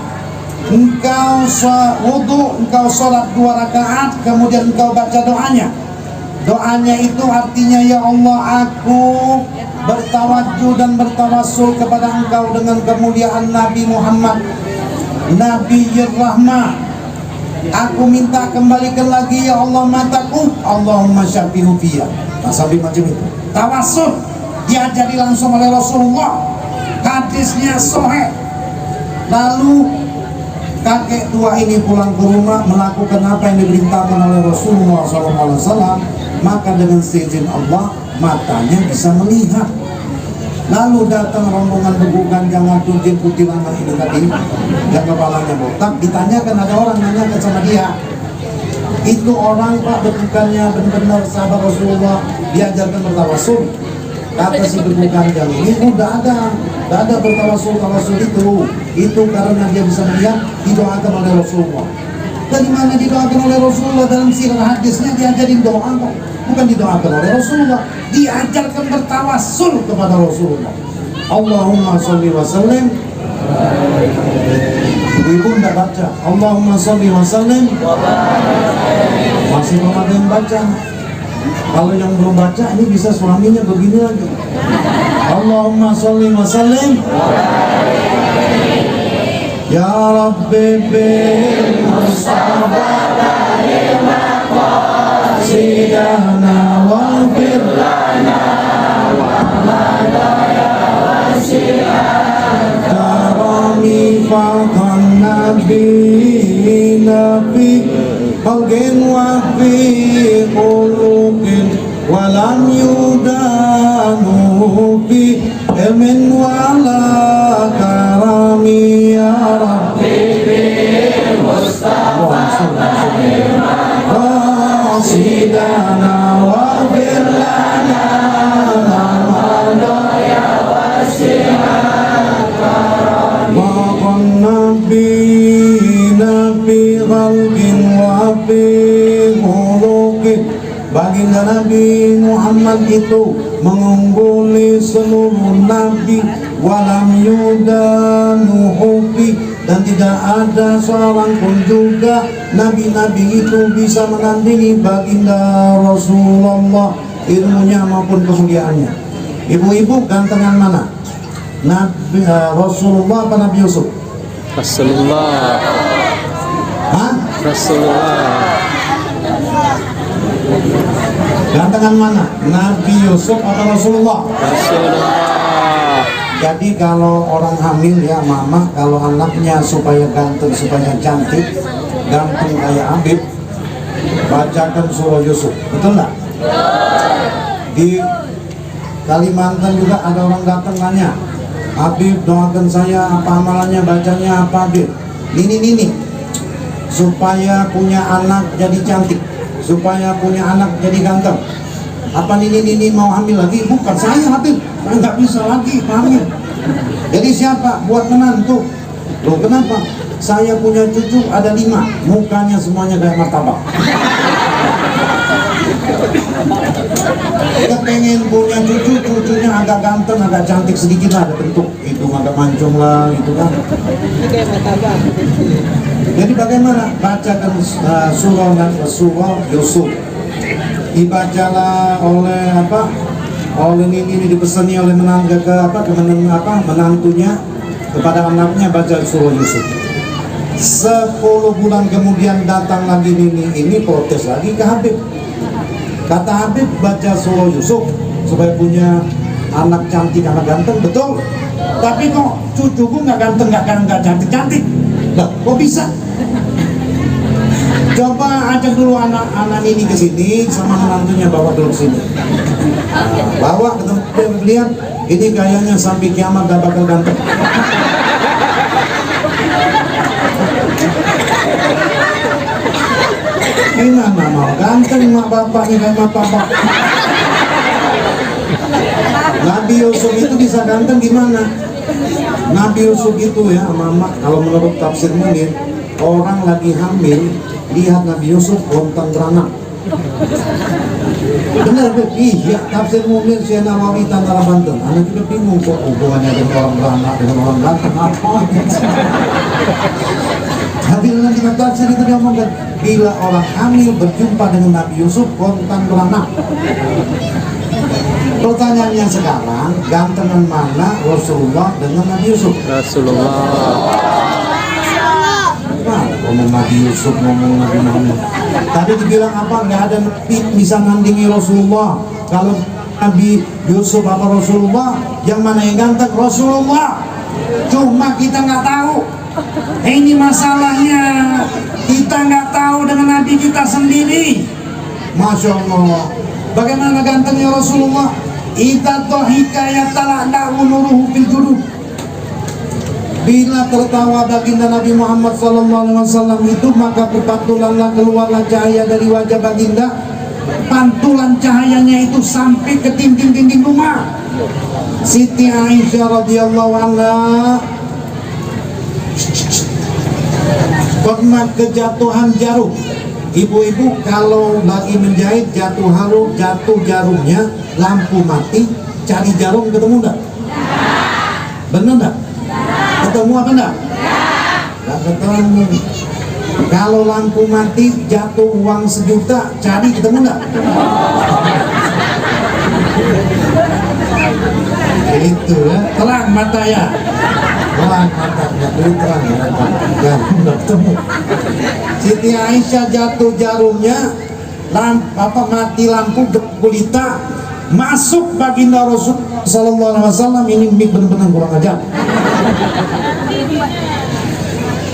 engkau wudu, engkau sholat 2 rakaat, kemudian engkau baca doanya. Doanya itu artinya, ya Allah, aku bertawajjuh dan bertawassul kepada engkau dengan kemuliaan Nabi Muhammad, Nabiyyir Rahmah. Aku minta kembalikan lagi, ya Allah, mataku. Allahumma syafi'u fiyya. Sampai macam itu. Tawassul diajari langsung oleh Rasulullah. Hadisnya sahih. Lalu kakek tua ini pulang ke rumah melakukan apa yang diperintahkan oleh Rasulullah SAW. Maka dengan seizin Allah matanya bisa melihat. Lalu datang rombongan bebukan yang ngatur jin putih lama ini tadi, yang kepalanya botak. Ditanyakan, ada orang nanyakan sama dia, itu orang Pak bebukannya benar-benar sahabat Rasulullah, diajarkan bertawassul. Kata si bebukan yang ini, udah ada bertawassul itu karena dia bisa melihat, didoakan oleh Rasulullah. Dari mana didoakan oleh Rasulullah? Dalam sirah hadisnya diajarin doa kok, bukan didoakan oleh Rasulullah, diajarkan bertawassul kepada Rasulullah. Allahumma sholli wa sallim. Ibu enggak baca Allahumma sholli wa sallim, masih belum ada yang baca. Kalau yang belum baca ini bisa suaminya begini lagi, Allahumma sholli wa sallim. Ya Rabbi bil Mustafa sidana waghfir lana wa madaya wasi'at karami faqan nabi qalbin wa fi qulubin walam yudanu fi ilmin wala karami ya Rabbi bil Mustafa sidana waghfir lana ya wasi'at maqam nabi khalqin wa fi khuluqin. Baginda Nabi Muhammad itu mengungguli seluruh nabi, walam yudanuhufi, dan tidak ada seorang pun juga nabi-nabi itu bisa menandingi baginda Rasulullah ilmunya maupun kemuliaannya. Ibu-ibu gantengan mana? Nabi Rasulullah apa Nabi Yusuf? Rasulullah. Hah? Rasulullah. Gantengan mana? Nabi Yusuf atau Rasulullah? Rasulullah. Jadi kalau orang hamil ya mama, kalau anaknya supaya ganteng, supaya cantik, ganteng kayak Habib, bacakan surah Yusuf, betul nggak? Di Kalimantan juga ada orang datang nanya, Habib doakan saya, apa amalannya, bacanya apa Habib? Ini supaya punya anak jadi cantik, supaya punya anak jadi ganteng. Apa ini mau hamil lagi? Bukan, saya Habib, saya nggak bisa lagi hamil. Jadi siapa? Buat menantu. Loh kenapa? Saya punya cucu ada 5, mukanya semuanya kayak martabak. Kita pengen punya cucu, cucunya agak ganteng, agak cantik sedikit lah, ada bentuk hidung agak mancung lah, gitu kan. Jadi bagaimana? Bacakan surah Yusuf. Dibacalah oleh oleh ini dipesani oleh menantunya kepada anaknya, baca surah Yusuf. 10 bulan kemudian datang lagi ini protes lagi ke Habib. Kata Habib, baca surah Yusuf supaya punya anak cantik, anak ganteng, betul. Tapi kok cucuku nggak ganteng, nggak cantik. Lah, kok bisa? Coba ajak dulu anak ini ke sini sama menantunya, bawa dulu ke sini. Bawa ke tempat, lihat ini kayaknya sampai kiamat gak bakal ganteng. Gimana mau ganteng mak bapaknya kayak mak bapak? Nabi Yusuf itu bisa ganteng gimana? Nabi Yusuf itu ya mama, kalau menurut tafsir Munir, orang lagi hamil lihat Nabi Yusuf lontang beranak. Benar iya, tafsir Munir Syekh Nawawi Tantara Banten. Anak juga bingung kok hubungannya dengan orang beranak dengan orang ganteng apa? Tapi nanti tafsir itu dia ngomongkan, bila orang hamil berjumpa dengan Nabi Yusuf lontang beranak. Pertanyaannya sekarang, gantengan mana Rasulullah dengan Nabi Yusuf? Rasulullah. Ngomong Nabi Yusuf, ngomong Nabi Muhammad. Tadi dibilang apa? Nggak ada nabi bisa nandingi Rasulullah. Kalau Nabi Yusuf apa Rasulullah, yang mana yang ganteng? Rasulullah. Cuma kita nggak tahu. Ini masalahnya, kita nggak tahu dengan Nabi kita sendiri. Masya Allah. Bagaimana gantengnya Rasulullah? Idza dhahika tala'na nuruhu fil judud. Bila tertawa baginda Nabi Muhammad SAW itu, maka berpantulanlah keluarlah cahaya dari wajah baginda. Pantulan cahayanya itu sampai ke dinding-dinding rumah. Siti Aisyah radhiyallahu anha pernah kejatuhan jarum. Ibu-ibu kalau lagi menjahit jatuh jarumnya, lampu mati, cari jarum ketemu enggak? Benar enggak? Ketemu apa enggak? Enggak ketemu. Kalau lampu mati jatuh uang 1 juta, cari ketemu enggak? Itu ya, terang mata ya. Terang mata, nggak beli terang mata. Jarum nggak ketemu. Siti Aisyah jatuh jarumnya, mati lampu gulita, masuk baginda Rasul Sallallahu Alaihi Wasallam. Ini benar-benar kurang ajar.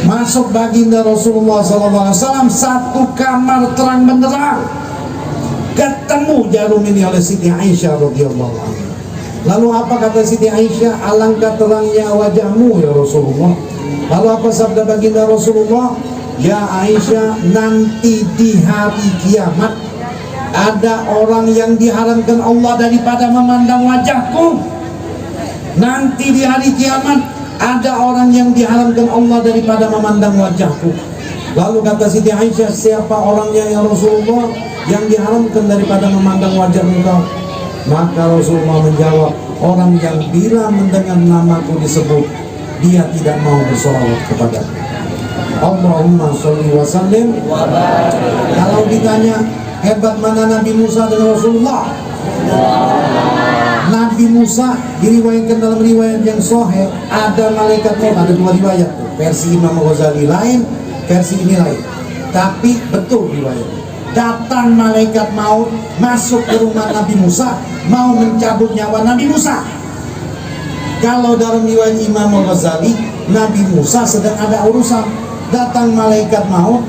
Masuk baginda Rasulullah Sallallahu Alaihi Wasallam, satu kamar terang benderang, ketemu jarum ini oleh Siti Aisyah radhiyallahu anha. Lalu apa kata Siti Aisyah? Alangkah terangnya wajahmu ya Rasulullah. Lalu apa sabda baginda Rasulullah? Ya Aisyah, nanti di hari kiamat ada orang yang diharamkan Allah daripada memandang wajahku. Nanti di hari kiamat ada orang yang diharamkan Allah daripada memandang wajahku. Lalu kata Siti Aisyah, siapa orangnya ya Rasulullah yang diharamkan daripada memandang wajah engkau? Maka Rasulullah menjawab, orang yang bila mendengar namaku disebut, dia tidak mau bersolawat kepada Allahumma sholli wa sallim. Kalau ditanya hebat mana Nabi Musa dengan Rasulullah, Nabi Musa diriwayatkan dalam riwayat yang sahih, ada malaikat maut, ada dua riwayat, versi Imam Ghazali lain, versi ini lain, tapi betul riwayat. Datang malaikat maut masuk ke rumah Nabi Musa, mau mencabut nyawa Nabi Musa. Kalau dalam riwayat Imam Ghazali, Nabi Musa sedang ada urusan, datang malaikat maut.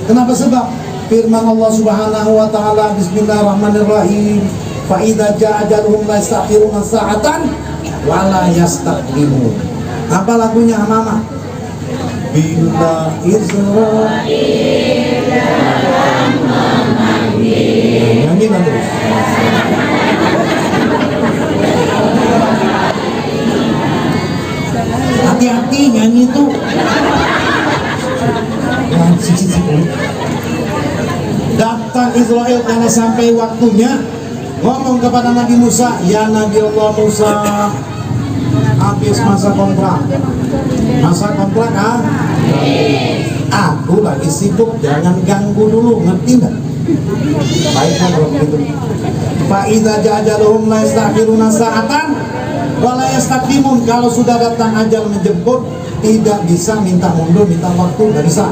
Kenapa? Sebab firman Allah Subhanahu wa taala, bismillahirrahmanirrahim, fa idza jaa ajaluhum la yastakhiruna sa'atan wa la yastaqdimun. Apa lagunya Mama? Bila Israil nyanyi lah terus. Hati-hati nyanyi tuh. Datang Israel karena sampai waktunya, ngomong kepada Nabi Musa, ya Nabi Allah Musa, habis masa kontrak. Masa kontrak aku lagi sibuk, jangan ganggu dulu, ngerti nggak? Baiklah kalau begitu. Fa idza ja'aluhum la yastakhiruna sa'atan wa la yastaqdimun. Kalau sudah datang ajal menjemput, tidak bisa minta mundur, minta waktu, nggak bisa.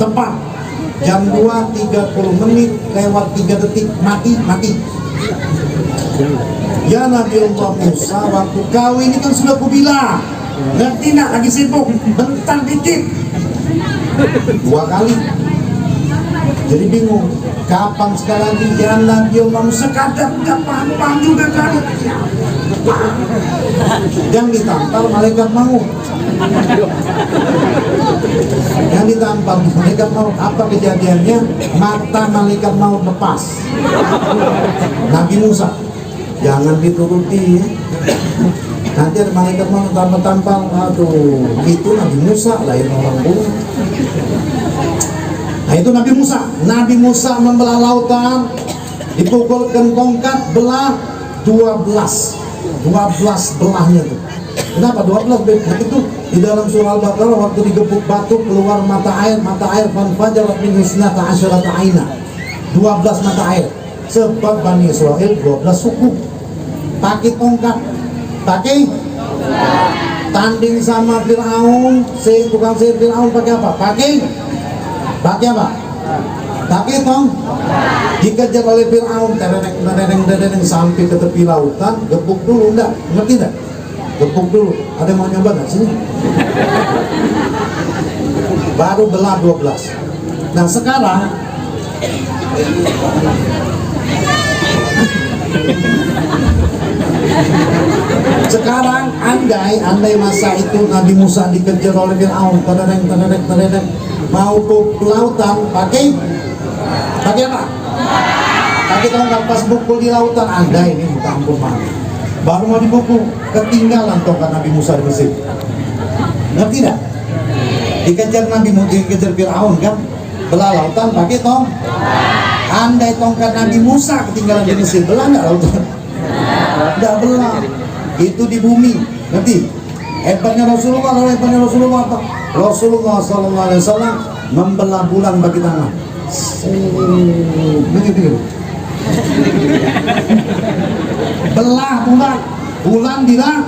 Tepat jam 2:30 menit lewat 3 detik mati. Ya Nabi Allah Musa, waktu kau ini kan sudah kubilang, ngerti nak, lagi sibuk, bentar dikit. 2 kali. Jadi bingung, kapan sekali lagi? Ya Nabi Allah Musa, kadang paham juga kan. Yang ditampar malaikat maut. Yang ditampar malaikat maut, apa kejadiannya? Mata malaikat maut lepas. Nabi Musa, jangan dituruti ya. Nanti ada malaikat maut tampar-tampar, aduh, itu Nabi Musa, lain orang dulu. Nah itu Nabi Musa. Nabi Musa membelah lautan, dipukulkan tongkat, belah 12 belahnya tuh. Kenapa 12? Itu di dalam surah Al-Baqarah, waktu digebuk batu keluar mata air fanfajarat min husnata asyarata aina, 12 mata air. Sebab Bani Israel 12 suku. Pakai tongkat, pakai tanding sama Fir'aun, tukang sihir Fir'aun pakai apa? Pakai apa? Pakai tong. Dikejar oleh Fir'aun, tereng sampai ke tepi lautan, gebuk dulu, enggak? Ngerti enggak? Gebuk dulu. Ada yang mau nyoba enggak sini? Baru belah 12. Nah sekarang andai masa itu Nabi Musa dikejar oleh Fir'aun, tereng mau ke lautan, pakai apa? Pakai tongkat, pas pukul di lautan, andai ini minta ampun mah, baru mau dipukul, ketinggalan tongkat Nabi Musa di Mesir. Ngerti tidak? Dikejar Nabi Musa, dikejar Fir'aun kan, belah lautan pakai tong. Andai tongkat Nabi Musa ketinggalan di Mesir, belah nggak lautan? Nggak belah. Itu di bumi. Ngerti? Hebatnya Rasulullah apa? Rasulullah Sallallahu Alaihi Wasallam membelah bulan bagi tangan. Begitu. Belah bulan bilang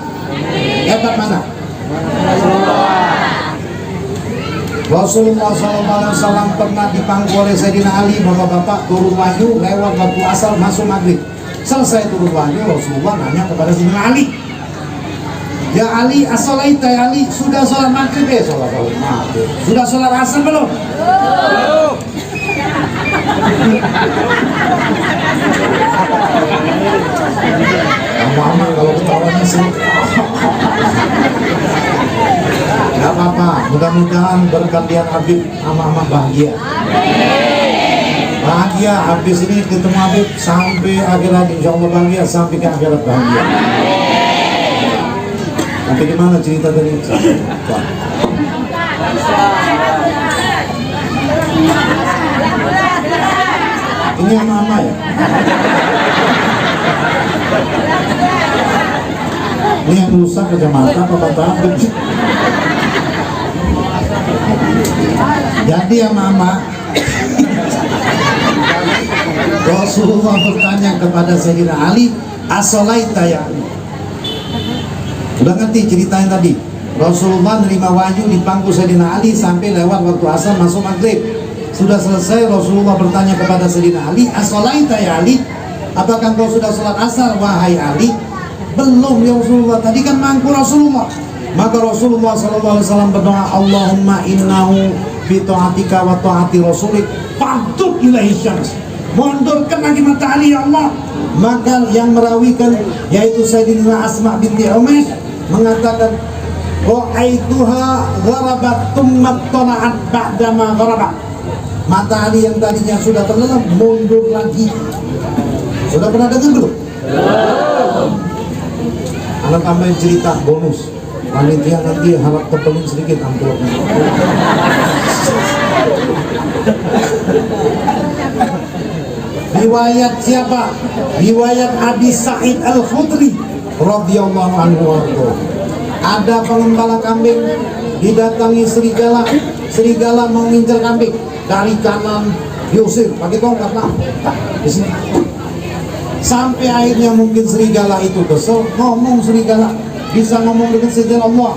hebat mana? Rasulullah SAW pernah dipangku oleh Sayyidina Ali, bapak-bapak turun wahyu lewat waktu asar masuk maghrib. Selesai turun wahyu, Rasulullah nanya kepada Sayyidina Ali, ya Ali, as-salaita ya Ali, sudah sholat maghrib? Sholat maghrib. Sudah sholat asar belum? Mama kalau ketawanya sih nggak apa-apa, mudah-mudahan bergantian Habib sama bahagia. Bahagia habis ini ketemu Habib sampai akhirat, insya Allah bahagia sampai ke akhirat bahagia. Nanti gimana cerita dari ini mama ya? Ini yang rusak kacamata apa Habib? Jadi ya mama, Rasulullah bertanya kepada Sayyidina Ali, as-salaita ya Ali. Udah ngerti ceritanya tadi? Rasulullah menerima wahyu di pangku Sayyidina Ali sampai lewat waktu asar masuk maghrib. Sudah selesai, Rasulullah bertanya kepada Sayyidina Ali, as-salaita ya Ali, apakah kau sudah sholat asar wahai Ali? Belum ya Rasulullah, tadi kan mangku Rasulullah. Maka Rasulullah SAW berdoa, Allahumma innahu fi ta'atika wa ta'ati rasulik farduk ilaihi syams, mundurkan lagi matahari ya Allah. Maka yang merawikan yaitu Sayyidina Asma binti Umayyah mengatakan, ra'aituha gharabat thumma tala'at ba'dama gharabat, matahari yang tadinya sudah terlelap mundur lagi. Sudah pernah dengar belum? Anak tambahin cerita bonus. Panitia nanti harap tebelin sedikit amplopnya. Riwayat siapa? Riwayat Abi Sa'id Al-Khudri radhiyallahu anhu. Ada pengembala kambing didatangi serigala. Serigala mau ngincer kambing dari kanan, diusir pakai tongkat lah di sini. Sampai akhirnya mungkin serigala itu kesel, ngomong serigala, bisa ngomong dengan seizin Allah.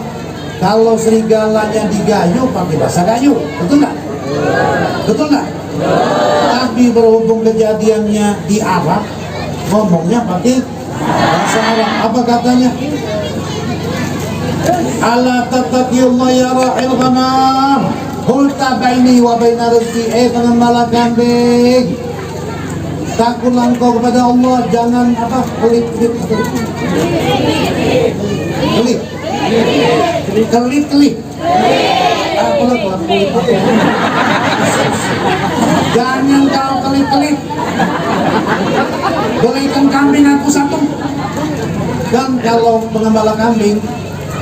Kalau serigalanya digayu pakai bahasa gayu, betul nggak? Betul nggak? Tapi berhubung kejadiannya di Arab, ngomongnya pakai bahasa Arab. Apa katanya? Ala tattaqillah ya ra'il ghanam, qulta baini wa baina rizqi, pengembala kambing, takutlah engkau kepada Allah, jangan apa kelip-kelip jangan kau kelip-kelip, berikan kambing aku satu. Dan kalau pengembala kambing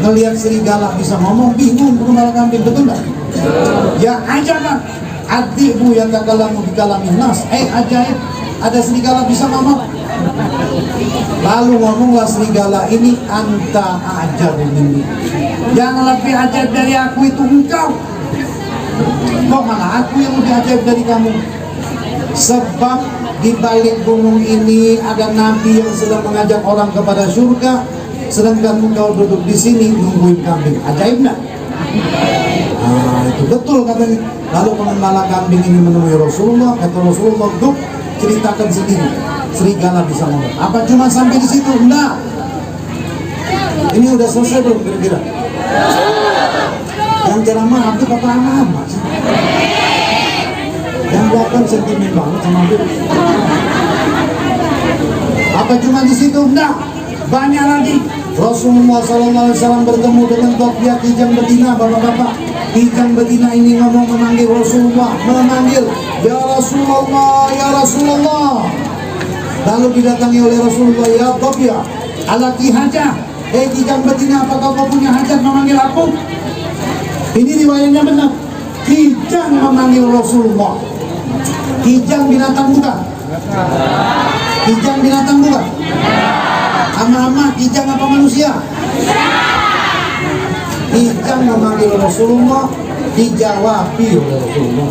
ngelihat serigala bisa ngomong, bingung pengembala kambing, betul nggak? Ya ajaban, adikmu yang takalamu bikalamin nas, ajaib, ada serigala bisa ngomong. Lalu ngomonglah serigala ini, anta ajar ini, yang lebih ajaib dari aku itu engkau. Kok malah aku yang lebih ajaib dari kamu? Sebab di balik gunung ini ada nabi yang sedang mengajak orang kepada surga, sedangkan engkau duduk di sini nungguin kambing. Ajaib nggak? Nah, itu betul katanya. Lalu pengembala kambing ini menemui Rasulullah, kata Rasulullah, "Duk, ceritakan sendiri, serigala bisa ngomong." Apa cuma sampai di situ? Enggak. Ini udah selesai belum kira-kira? Yang ceramah Abdi Papa Ahmad, yang belakang sentimen banget sama Abdi. Apa cuma di situ? Enggak. Banyak lagi. Rasulullah SAW bertemu dengan Qutbiyah Kijang Betina, bapak-bapak. Kijang Betina ini ngomong, memanggil Rasulullah, memanggil, ya Rasulullah, ya Rasulullah. Lalu didatangi oleh Rasulullah, ya Qutbiyah, alaki hajah. Kijang Betina, apakah kau punya hajat memanggil aku? Ini riwayatnya benar. Kijang memanggil Rasulullah. Kijang binatang bukan? Kijang binatang bukan? Ama-ama kijang apa manusia? Kijang memanggil Rasulullah, dijawabi oleh Rasulullah.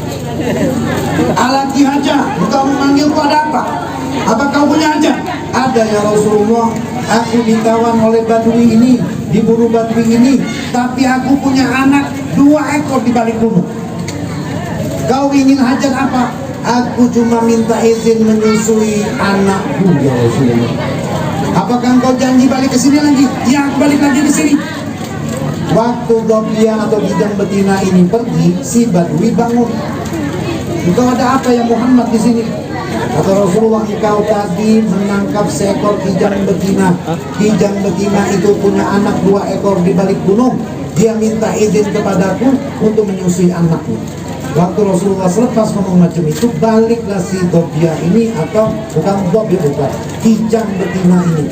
Alaki haja, engkau memanggilku ada apa? Apa kau punya hajat? Ada ya Rasulullah, aku ditawan oleh badui ini, diburu badui ini, tapi aku punya anak 2 ekor di balik gunung. Kau ingin hajat apa? Aku cuma minta izin menyusui anakku ya Rasulullah. Apakah engkau janji balik ke sini lagi? Ya, aku balik lagi ke sini. Waktu Dobia atau kijang betina ini pergi, si Badui bangun. Engkau ada apa ya Muhammad di sini? Kata Rasulullah, engkau tadi menangkap seekor kijang betina. Kijang betina itu punya anak 2 ekor di balik gunung. Dia minta izin kepadaku untuk menyusui anakku. Waktu Rasulullah selepas ngomong macam itu, baliklah si Dobia ini, atau bukan Dobia, bukan kijang betina ini.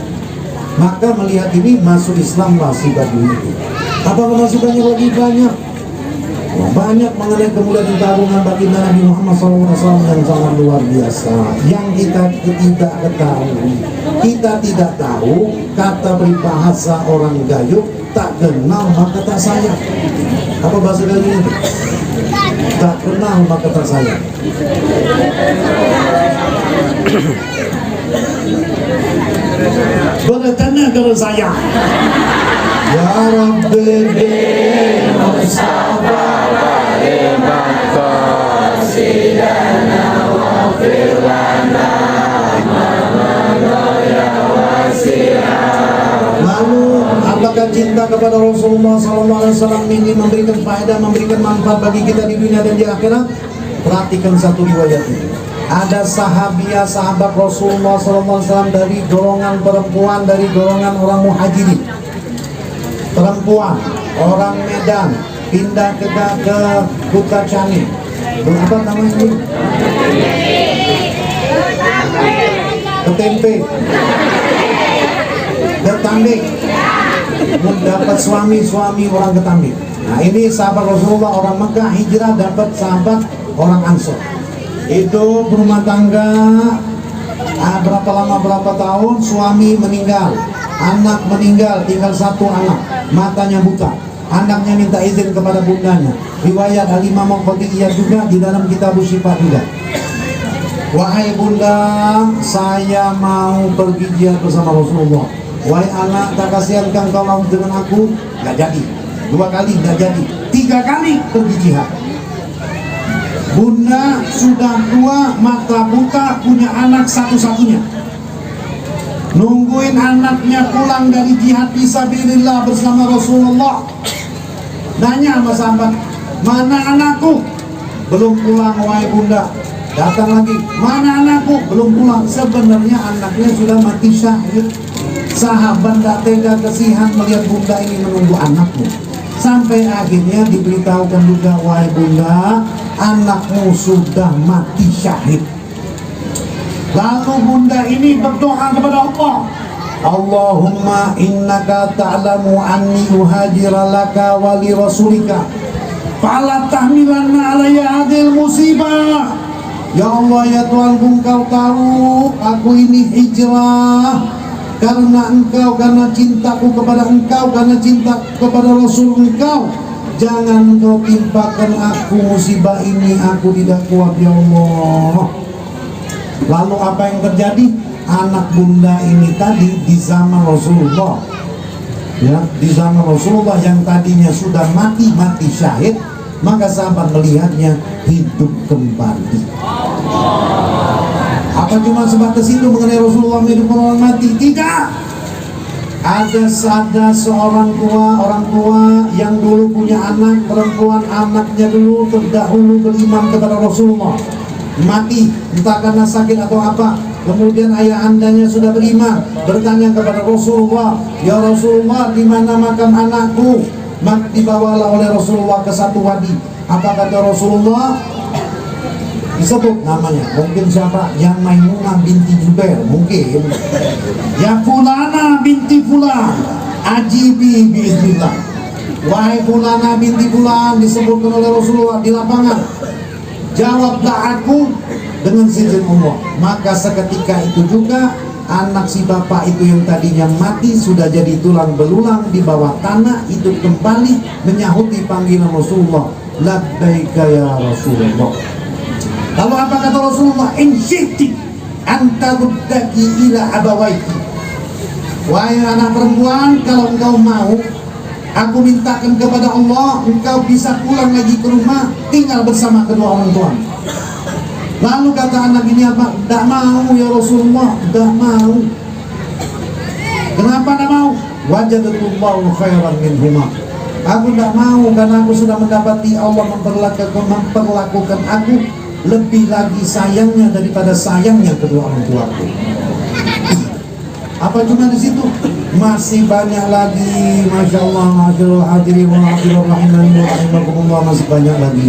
Maka melihat ini, masuk Islamlah si Badui itu. Apakah masih banyak lagi? Banyak mengenai kemuliaan dan keagungan baginda Nabi Muhammad SAW yang sangat luar biasa, yang kita tidak ketahui. Kita tidak tahu, kata peribahasa orang Gayo, tak kenal maka tak sayang. Apa bahasa Gayo itu? Tak kenal maka tak sayang. Bertanya kalau sayang. Ya Rabbi Sabar terima kasih lana wa firlana ya wasi'ah. Lalu apakah cinta kepada Rasulullah SAW ini memberikan faedah, memberikan manfaat bagi kita di dunia dan di akhirat? Perhatikan satu riwayat ini. Ada sahabat Rasulullah SAW dari golongan perempuan, dari golongan orang Muhajirin. Perempuan, orang Medan, pindah ke Kota Cani. Apa namanya ini? Ketempe. Ketambe. Mendapat suami orang Ketambe. Nah, ini sahabat Rasulullah orang Mekah hijrah, dapat sahabat orang Ansor. Itu berumah tangga, berapa tahun, suami meninggal, anak meninggal, tinggal 1 anak, matanya buta. Anaknya minta izin kepada bundanya. Riwayat Al-Imam Al-Qadiyah juga di dalam kitab Syifa juga. Wahai bunda, saya mau pergi jihad bersama Rasulullah. Wahai anak, tak kasihankah kau laut dengan aku? Gak jadi. 2 kali gak jadi. 3 kali pergi jihad. Bunda sudah tua, mata buta, punya anak satu-satunya. Nungguin anaknya pulang dari jihad fisabilillah bersama Rasulullah. Nanya sama sahabat, mana anakku? Belum pulang wahai bunda. Datang lagi, mana anakku? Belum pulang. Sebenarnya anaknya sudah mati syahid. Sahabat tak tega, kasihan melihat bunda ini menunggu anakmu. Sampai akhirnya diberitahukan juga, wahai bunda, anakmu sudah mati syahid. Lalu bunda ini berdoa kepada Allah, Allahumma innaka ta'lamu anni uhajira laka wa li rasulika fala tahmilanna alayya hadil musibah. Ya Allah, ya Tuhan, engkau tahu aku ini hijrah karena engkau, karena cintaku kepada engkau, karena cinta kepada Rasul engkau. Jangan engkau timpakan aku musibah ini, aku tidak kuat ya Allah. Lalu apa yang terjadi? Anak bunda ini tadi di zaman Rasulullah, ya, di zaman Rasulullah yang tadinya sudah mati syahid, maka sahabat melihatnya hidup kembali. Apa cuma sebatas itu mengenai Rasulullah hidup orang mati? Tidak. Ada seorang orang tua yang dulu punya anak perempuan, anaknya dulu terdahulu beriman kepada Rasulullah, mati entah karena sakit atau apa. Kemudian ayah andanya sudah beriman, bertanya kepada Rasulullah, ya Rasulullah, di mana makam anakku? Maka dibawalah oleh Rasulullah ke satu wadi. Apa kata Rasulullah? Disebut namanya, mungkin siapa? Yang Maimunah binti Jubair, mungkin. Ya Fulana binti Fulan, ajibi biiznillah. Wahai Fulana binti Fulan, disebutkan oleh Rasulullah di lapangan, jawablah aku dengan izin Allah. Maka seketika itu juga anak si bapak itu yang tadinya mati sudah jadi tulang belulang di bawah tanah, itu kembali menyahuti panggilan Rasulullah, labbaika ya Rasulullah. Lalu apa kata Rasulullah? In syi'ti anta ruddaki ila abawaiki. Wahai anak perempuan, kalau engkau mau, Aku mintakan kepada Allah, engkau bisa pulang lagi ke rumah, tinggal bersama kedua orang tua. Lalu kata anak ini apa? Tidak mau ya Rasulullah, tidak mau. Kenapa tidak mau? Wajadallahu khairan minhuma. Aku tidak mau karena aku sudah mendapati Allah memperlakukan aku lebih lagi sayangnya daripada sayangnya kedua orang tuaku. Apa cuma di situ? Masih banyak lagi, masya Allah, masya Allah, hadirin wa hadirin rahimani wa rahimakumullah, masih banyak lagi.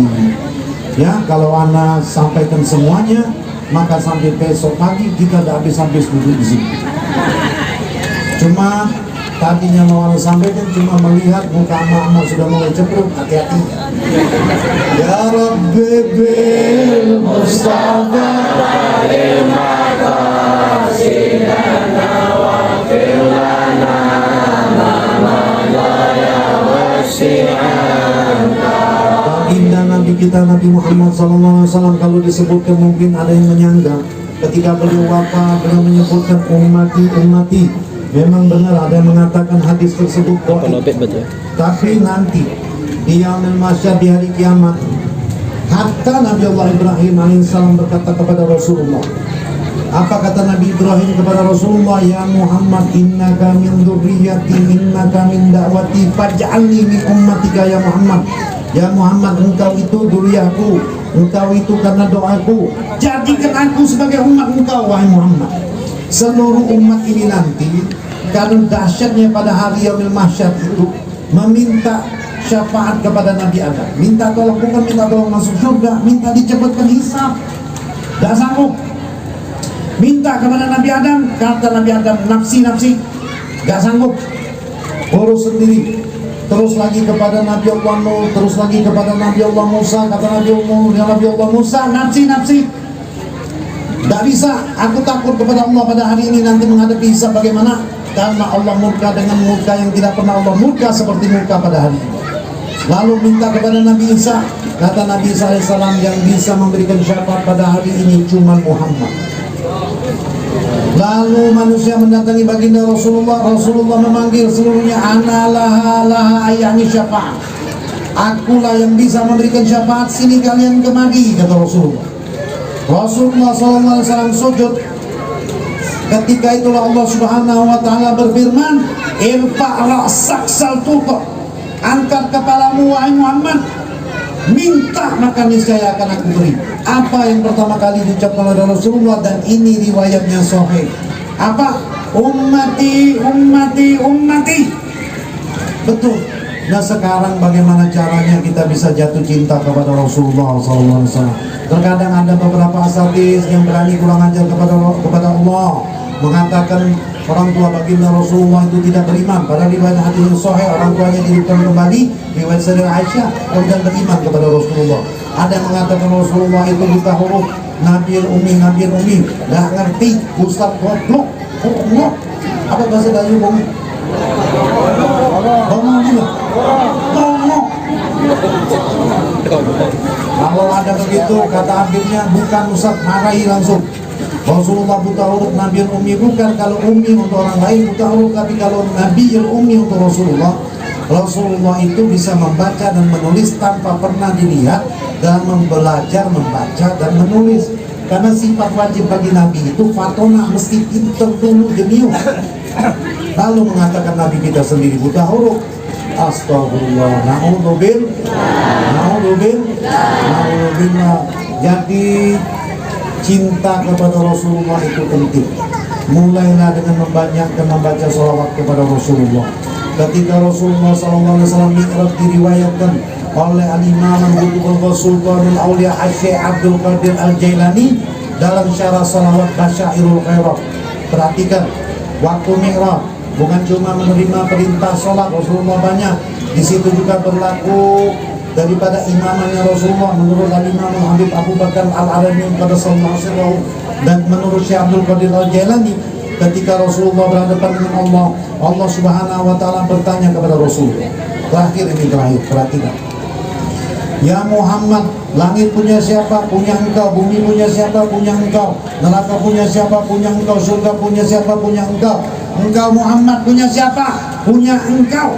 Ya, kalau anak sampaikan semuanya, maka sampai besok pagi kita tidak habis-habis duduk di sini. Cuma tadinya mau anak sampaikan, cuma melihat muka anak sudah mulai ceprut, hati-hati. Ya Rabbi bil Mustafa terima kasih lana waghfir lana ya wasi'an. Baginda Nabi kita Nabi Muhammad SAW, kalau disebutkan mungkin ada yang menyangka ketika beliau wafat, beliau menyebutkan ummati. Memang benar ada yang mengatakan hadis tersebut dhaif. Tapi nanti di yaumil mahsyar, di hari kiamat, hatta Nabi Allah Ibrahim alaihissalam berkata kepada Rasulullah. Apa kata Nabi Ibrahim kepada Rasulullah? Ya Muhammad, innaka min dzurriyyati, innaka min da'wati, faj'alni min ummatika ya Muhammad. Ya Muhammad, engkau itu dzurriyyahku, engkau itu karena doaku, jadikan aku sebagai umat engkau wahai Muhammad. Seluruh umat ini nanti, karena dahsyatnya pada hari yaumil mahsyar itu, meminta syafaat kepada Nabi Adam. Minta tolong, bukan minta tolong masuk surga, minta dicepatkan hisab. Tidak sanggup. Minta kepada Nabi Adam, kata Nabi Adam, nafsi, gak sanggup, urus sendiri. Terus lagi kepada Nabi Allah Nuh, terus lagi kepada Nabi Allah Musa, kata Nabi Allah Musa, nafsi. Gak bisa, aku takut kepada Allah pada hari ini nanti menghadapi hisab bagaimana? Karena Allah murka dengan murka yang tidak pernah Allah murka seperti murka pada hari ini. Lalu minta kepada Nabi Isa, kata Nabi Isa AS, yang bisa memberikan syafaat pada hari ini cuma Muhammad. Lalu manusia mendatangi baginda Rasulullah memanggil seluruhnya, ana laha ayani syafaat. Akulah yang bisa memberikan syafaat, sini kalian kemari, kata Rasulullah. Rasulullah SAW sujud. Ketika itulah Allah Subhanahu wa Ta'ala berfirman, irfa' ra'sak saltuqa, angkat kepalamu wahai Muhammad, minta maka niscaya akan aku beri. Apa yang pertama kali diucapkan oleh Rasulullah, dan ini riwayatnya sahih. Apa? Ummati. Betul. Nah sekarang bagaimana caranya kita bisa jatuh cinta kepada Rasulullah SAW? Terkadang ada beberapa asatidz yang berani kurang ajar kepada Allah, mengatakan orang tua baginda Rasulullah itu tidak beriman. Padahal riwayat hadis yang sahih, orang tuanya dihidupkan kembali, riwayat Sayyidah Aisyah, kemudian beriman kepada Rasulullah. Ada yang mengatakan Rasulullah itu buta huruf, Nabil Umi. Nggak ngerti, Ustaz goblok. Apa bahasa Dayu Bung? Kalau ada begitu, kata akhirnya bukan Ustaz, marahi langsung. Rasulullah buta huruf, Nabi Umi bukan. Kalau Umi untuk orang lain buta huruf, tapi kalau Nabi Umi untuk Rasulullah itu bisa membaca dan menulis tanpa pernah dilihat, dan belajar membaca dan menulis. Karena sifat wajib bagi Nabi itu fatona, mesti pintar dulu, jenius. Lalu mengatakan Nabi kita sendiri buta huruf. Astagfirullah, na'udzubillah. Jadi cinta kepada Rasulullah itu penting. Mulailah dengan membaca sholawat kepada Rasulullah. Ketika Rasulullah SAW mi'raj diriwayatkan oleh Al-Imam Al-Qutbul Sultanul Aulia Syekh Abdul Qadir Al-Jailani dalam syarah sholawat Basyairul Khairat. Perhatikan, waktu mi'raj bukan cuma menerima perintah sholat Rasulullah banyak, di situ juga berlaku daripada imamannya Rasulullah menurut Al-Imam Habib Abu Bakar Al-Arabi qaddasallahu, dan menurut Syekh Abdul Qadir Al-Jailani, ketika Rasulullah berhadapan dengan Allah Subhanahu wa Ta'ala bertanya kepada Rasulullah. Terakhir, perhatikan. Ya Muhammad, langit punya siapa? Punya engkau. Bumi punya siapa? Punya engkau. Neraka punya siapa? Punya engkau. Surga punya siapa? Punya engkau. Engkau Muhammad punya siapa? Punya engkau.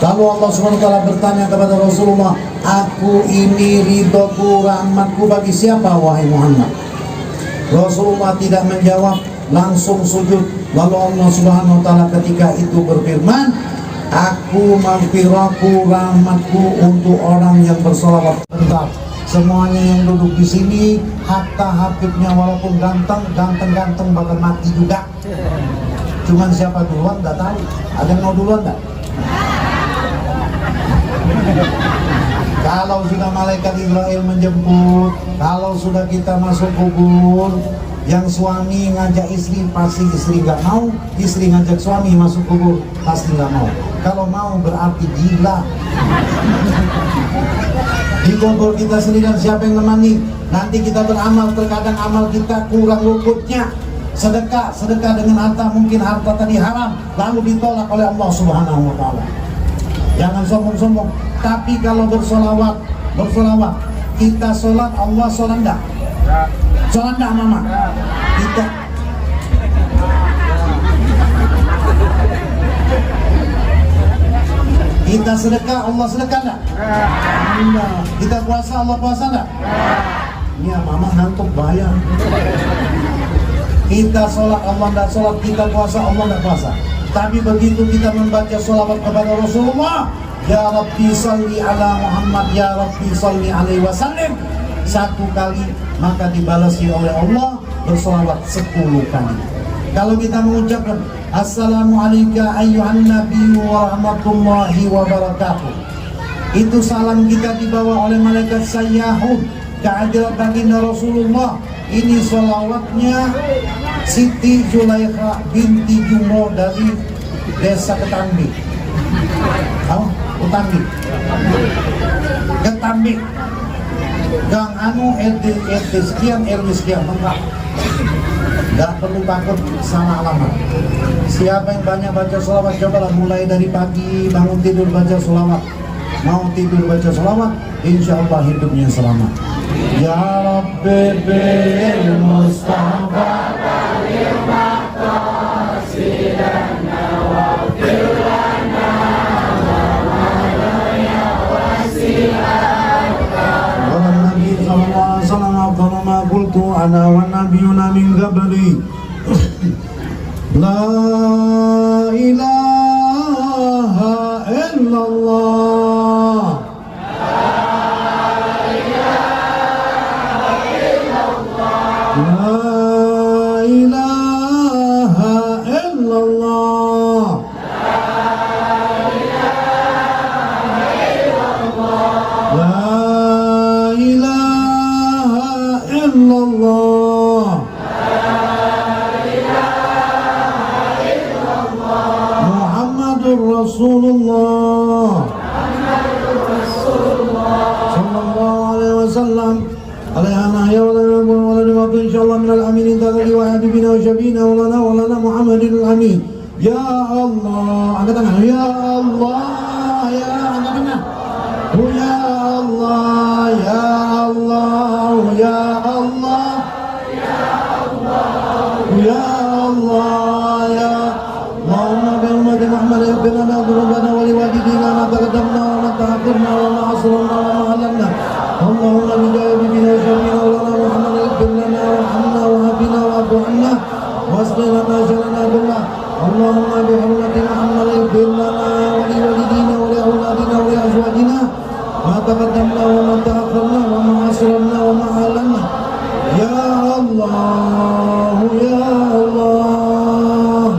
Lalu Allah SWT bertanya kepada Rasulullah, aku ini ridhoku, rahmatku bagi siapa wahai Muhammad? Rasulullah tidak menjawab, langsung sujud. Lalu Allah SWT ketika itu berfirman, aku maghfirahku, rahmatku untuk orang yang bersolawat. Bentar, semuanya yang duduk di sini, hatta Habibnya walaupun ganteng bakal mati juga. Cuman siapa duluan nggak tahu. Ada yang mau duluan nggak? Kalau sudah malaikat Israel menjemput, kalau sudah kita masuk kubur, yang suami ngajak istri pasti istri nggak mau, istri ngajak suami masuk kubur pasti nggak mau. Kalau mau berarti gila. Di kubur kita sendirian, siapa yang nemani? Nanti kita beramal, terkadang amal kita kurang luputnya. Sedekah dengan harta, mungkin harta tadi haram, lalu ditolak oleh Allah Subhanahu wa Ta'ala. Jangan sombong-sombong. Tapi kalau bersolawat, kita sholat, Allah sholat enggak? Sholat enggak mama? Kita Kita sedekah, Allah sedekah enggak? Enggak. Kita puasa, Allah puasa enggak? Iya mama ngantuk bayang. Kita sholat, Allah enggak sholat. Kita puasa, Allah enggak puasa. Tapi begitu kita membaca sholawat kepada Rasulullah, ya Rabbi salli ala Muhammad, ya Rabbi salli alaihi wasallim, satu kali maka dibalasi oleh Allah bersolawat 10 kali. Kalau kita mengucapkan Assalamualaikum ayyuhan nabiyyu wa rahmatullahi wa barakatuh, itu salam kita dibawa oleh malaikat sayyahun kehadirat baginda Rasulullah. Ini sholawatnya Siti Zulaikha binti Jumro dari desa Ketambi. Tahu? Ketambi. Gang anu RT sekian RW sekian, lengkap. Gak perlu takut sama alamat. Siapa yang banyak baca sholawat, cobalah mulai dari pagi bangun tidur baca sholawat. Mau tidur baca sholawat, insya Allah hidupnya selamat. Ya Rabbi bil Mustafa terima qasidana wa firlana wa ya wasi'aka wa Nabi sallallahu alaihi wasallam afdalu ma qultu ana wa nabiyuna min qabli la ilaha illallah. La ilaha illallah. La ilaha illallah. Muhammadur Rasulullah sallallahu alaihi wasallam. Alaihana ya Allah insyaallah minal aminin tadali wa habibina wa syabina wa lana Muhammadin al-amin. Ya Allah, angkat tangan. Ya Allah, ya angkat tangan. Ya Allah, ya Allah, ya Allah, ya Allah, ya Allahumma bi ummati Muhammad ighfir lana dhunubana wa liwalidina ma taqaddamna wa ma ta'akhkharna wa ma asrarna wa ma a'lanna. Allahumma bi habibina wa syabina wa lana Muhammad ighfir lana warhamna wa hafina wa'fu 'anna wasqi lana sharana kullah. Allahumma bi hurmati Muhammad ighfir lana wa liwalidina wa li auladina wa li azwajina ma taqaddamna wa ma ta'akhkharna wa ma asrarna wa ma a'lanna. Ya Allah, ya Allah.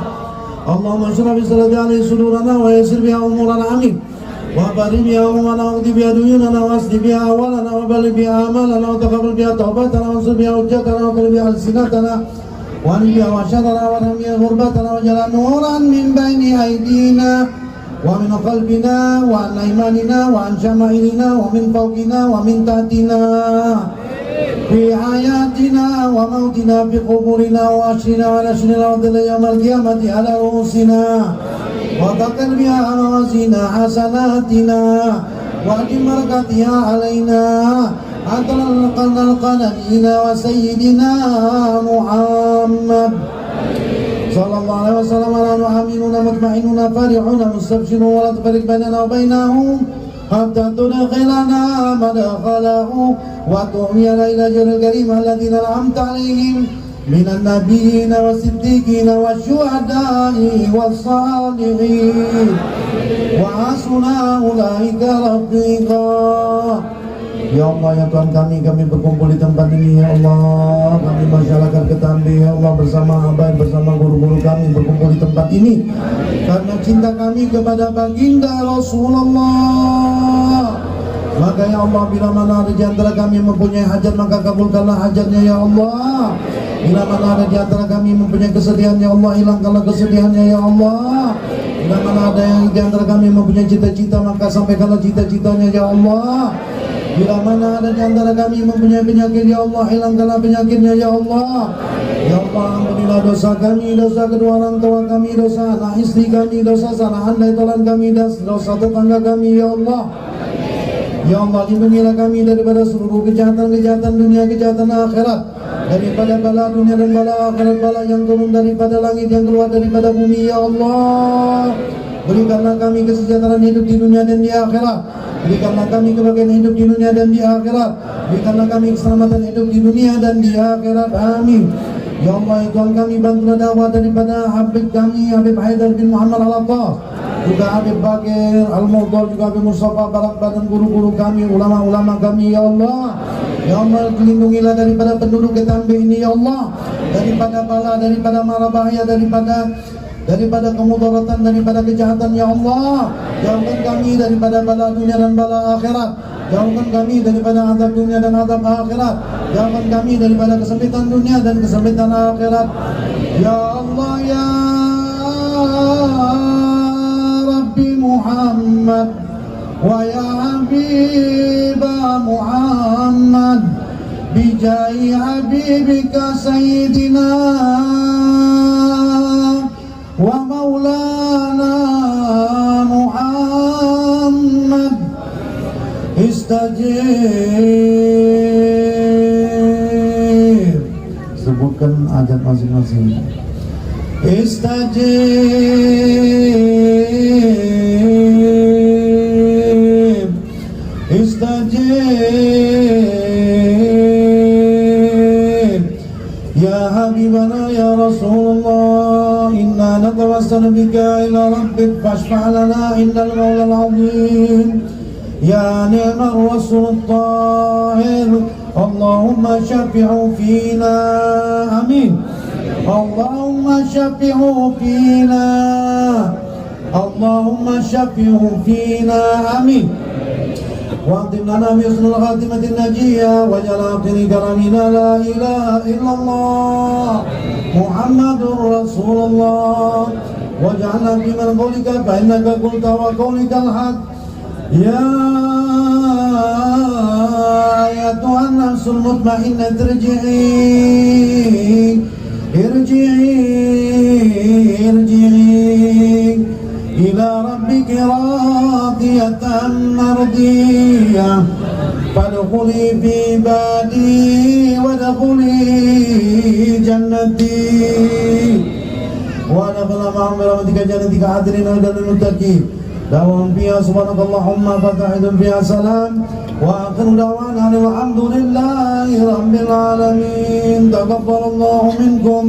Allahumma shrah bi salati alaihi sudurana wa yassir biha umurana amin. Wa barik biha umurana wa qdi biha duyunana wa asdi biha awalana wa baligh biha amalana wa taqabbal biha taubatana wa ansur biha hujjatana wa qil biha alsinatana wa anil biha wa syarana wa ramiya ghurbatana wa jalan nuran min baini aydina wa min qalbina wa an aymanina wa an syama'ilina wa min fawqina wa min tahtina fi hayatina wa mautina fi quburina wa ashrina wa nashrina wa dhilla yawmal qiyamati ala ru'usina wa taqir biha mawazina hasanatina wa adim barakatiha alaina atal qalnal qanadina wa sayyidina Muhammad sallallahu alaihi wasallam ala nu'minuna mutmainuna farihuna mustabshiruna wa la tufarriq bainana wa bainahum hatta tudkhilana madkhalahu wa tuhmiyana ila jaril karim alladhina an'amta alaihim minan nabiyina wasiddiqina wasyuhada'i wassalihin wa hasuna ulaika rafiqa. Ya Allah, ya Tuhan kami berkumpul di tempat ini ya Allah. Kami masyarakat Ketambe ya Allah, bersama Abai, bersama guru-guru kami berkumpul di tempat ini karena cinta kami kepada baginda Rasulullah. Maka ya Allah, bila mana ada di antara kami mempunyai hajat, maka kabulkanlah hajatnya ya Allah. Bila mana ada di antara kami mempunyai kesedihan ya Allah, hilangkanlah kesedihannya ya Allah. Bila mana ada yang di antara kami mempunyai cita-cita, maka sampaikanlah cita-citanya ya Allah. Bila mana ada di antara kami mempunyai penyakit ya Allah, hilangkanlah penyakitnya ya Allah. Ya Allah, ampunilah dosa kami, dosa kedua orang tua kami, dosa anak istri kami, dosa salah handai tolan kami, dan dosa tetangga kami ya Allah. Ya Allah, lindungilah kami daripada seluruh kejahatan-kejahatan dunia, kejahatan akhirat, daripada bala dunia dan bala akhirat, bala yang turun daripada langit, yang keluar daripada bumi ya Allah. Berikanlah kami kesejahteraan hidup di dunia dan di akhirat. Berikanlah kami kebahagiaan hidup di dunia dan di akhirat. Berikanlah kami keselamatan hidup di dunia dan di akhirat. Amin. Ya Allah, ya Tuhan kami, bantulah dakwah daripada Habib kami, Habib Haidar bin Muhammad Al-Attas, juga Habib Bakir Al-Mawdal, juga Habib Mustafa Barak, dan guru-guru kami, ulama-ulama kami ya Allah. Ya Allah, lindungilah daripada penduduk Ketambe ini ya Allah, daripada bala, daripada mara bahaya, daripada kemudaratan, daripada kejahatan ya Allah. Jauhkan kami daripada bala dunia dan bala akhirat. Jauhkan kami daripada azab dunia dan azab akhirat. Jauhkan kami daripada kesempitan dunia dan kesempitan akhirat. Ya Allah, ya Rabbi Muhammad wa ya Habibah Muhammad, bijai Habibika Sayyidina wa maulana Muhammad, istajib. Sebutkan ajat masing-masing. Istajib, istajib. Ya Habibana ya Rasulullah, inna natawassalu bika ila rabbik fashfa' lana indal maula al-azim. Ya ni'mar rasul tahir, Allahumma syafi'u fina. Amin. Allahumma syafi'u fina, Allahumma syafi'u fina. Amin. واختم لنا بحسن الخاتمة النجية واجعل آخر كلامنا لا إله إلا الله محمد رسول الله واجعلنا في من قولك فإنك قلت وقولك الحق. يا أيتها النفس المطمئنة ارجعي إلى ربك راضية مرضية فادخلي في عبادي وادخلي جنتي وادخل معهم برحمتك جنتك عدن ودن المتقين دعوهم فيها سبحانك اللهم فتحت فيها سلام وآخر دعوانا الحمد لله رب العالمين. تقبل الله منكم.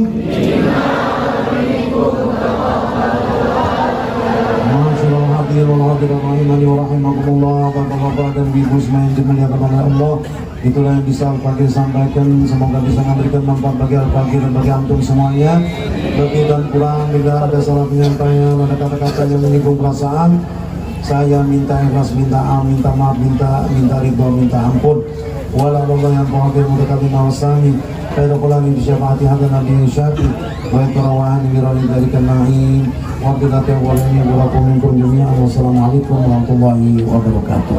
Bapak-bapak dan ibu semua yang dimuliakan oleh Allah, itulah yang bisa Al-Fakir sampaikan. Semoga bisa memberikan manfaat bagi Al-Fakir dan bagi antum semuanya. Lebih dan kurang bila ada salah penyampaian, ada kata-kata yang menyinggung perasaan, saya minta ikhlas, minta minta maaf, minta ridho, minta ampun. Walau yang Fakir mudakati mawasami Khairakulani bisyafaati hadha nabi syafi wa itarawani mirani dari kena'im wa bilatih walini walakum minkum jumi'an. Wassalamualaikum warahmatullahi wabarakatuh.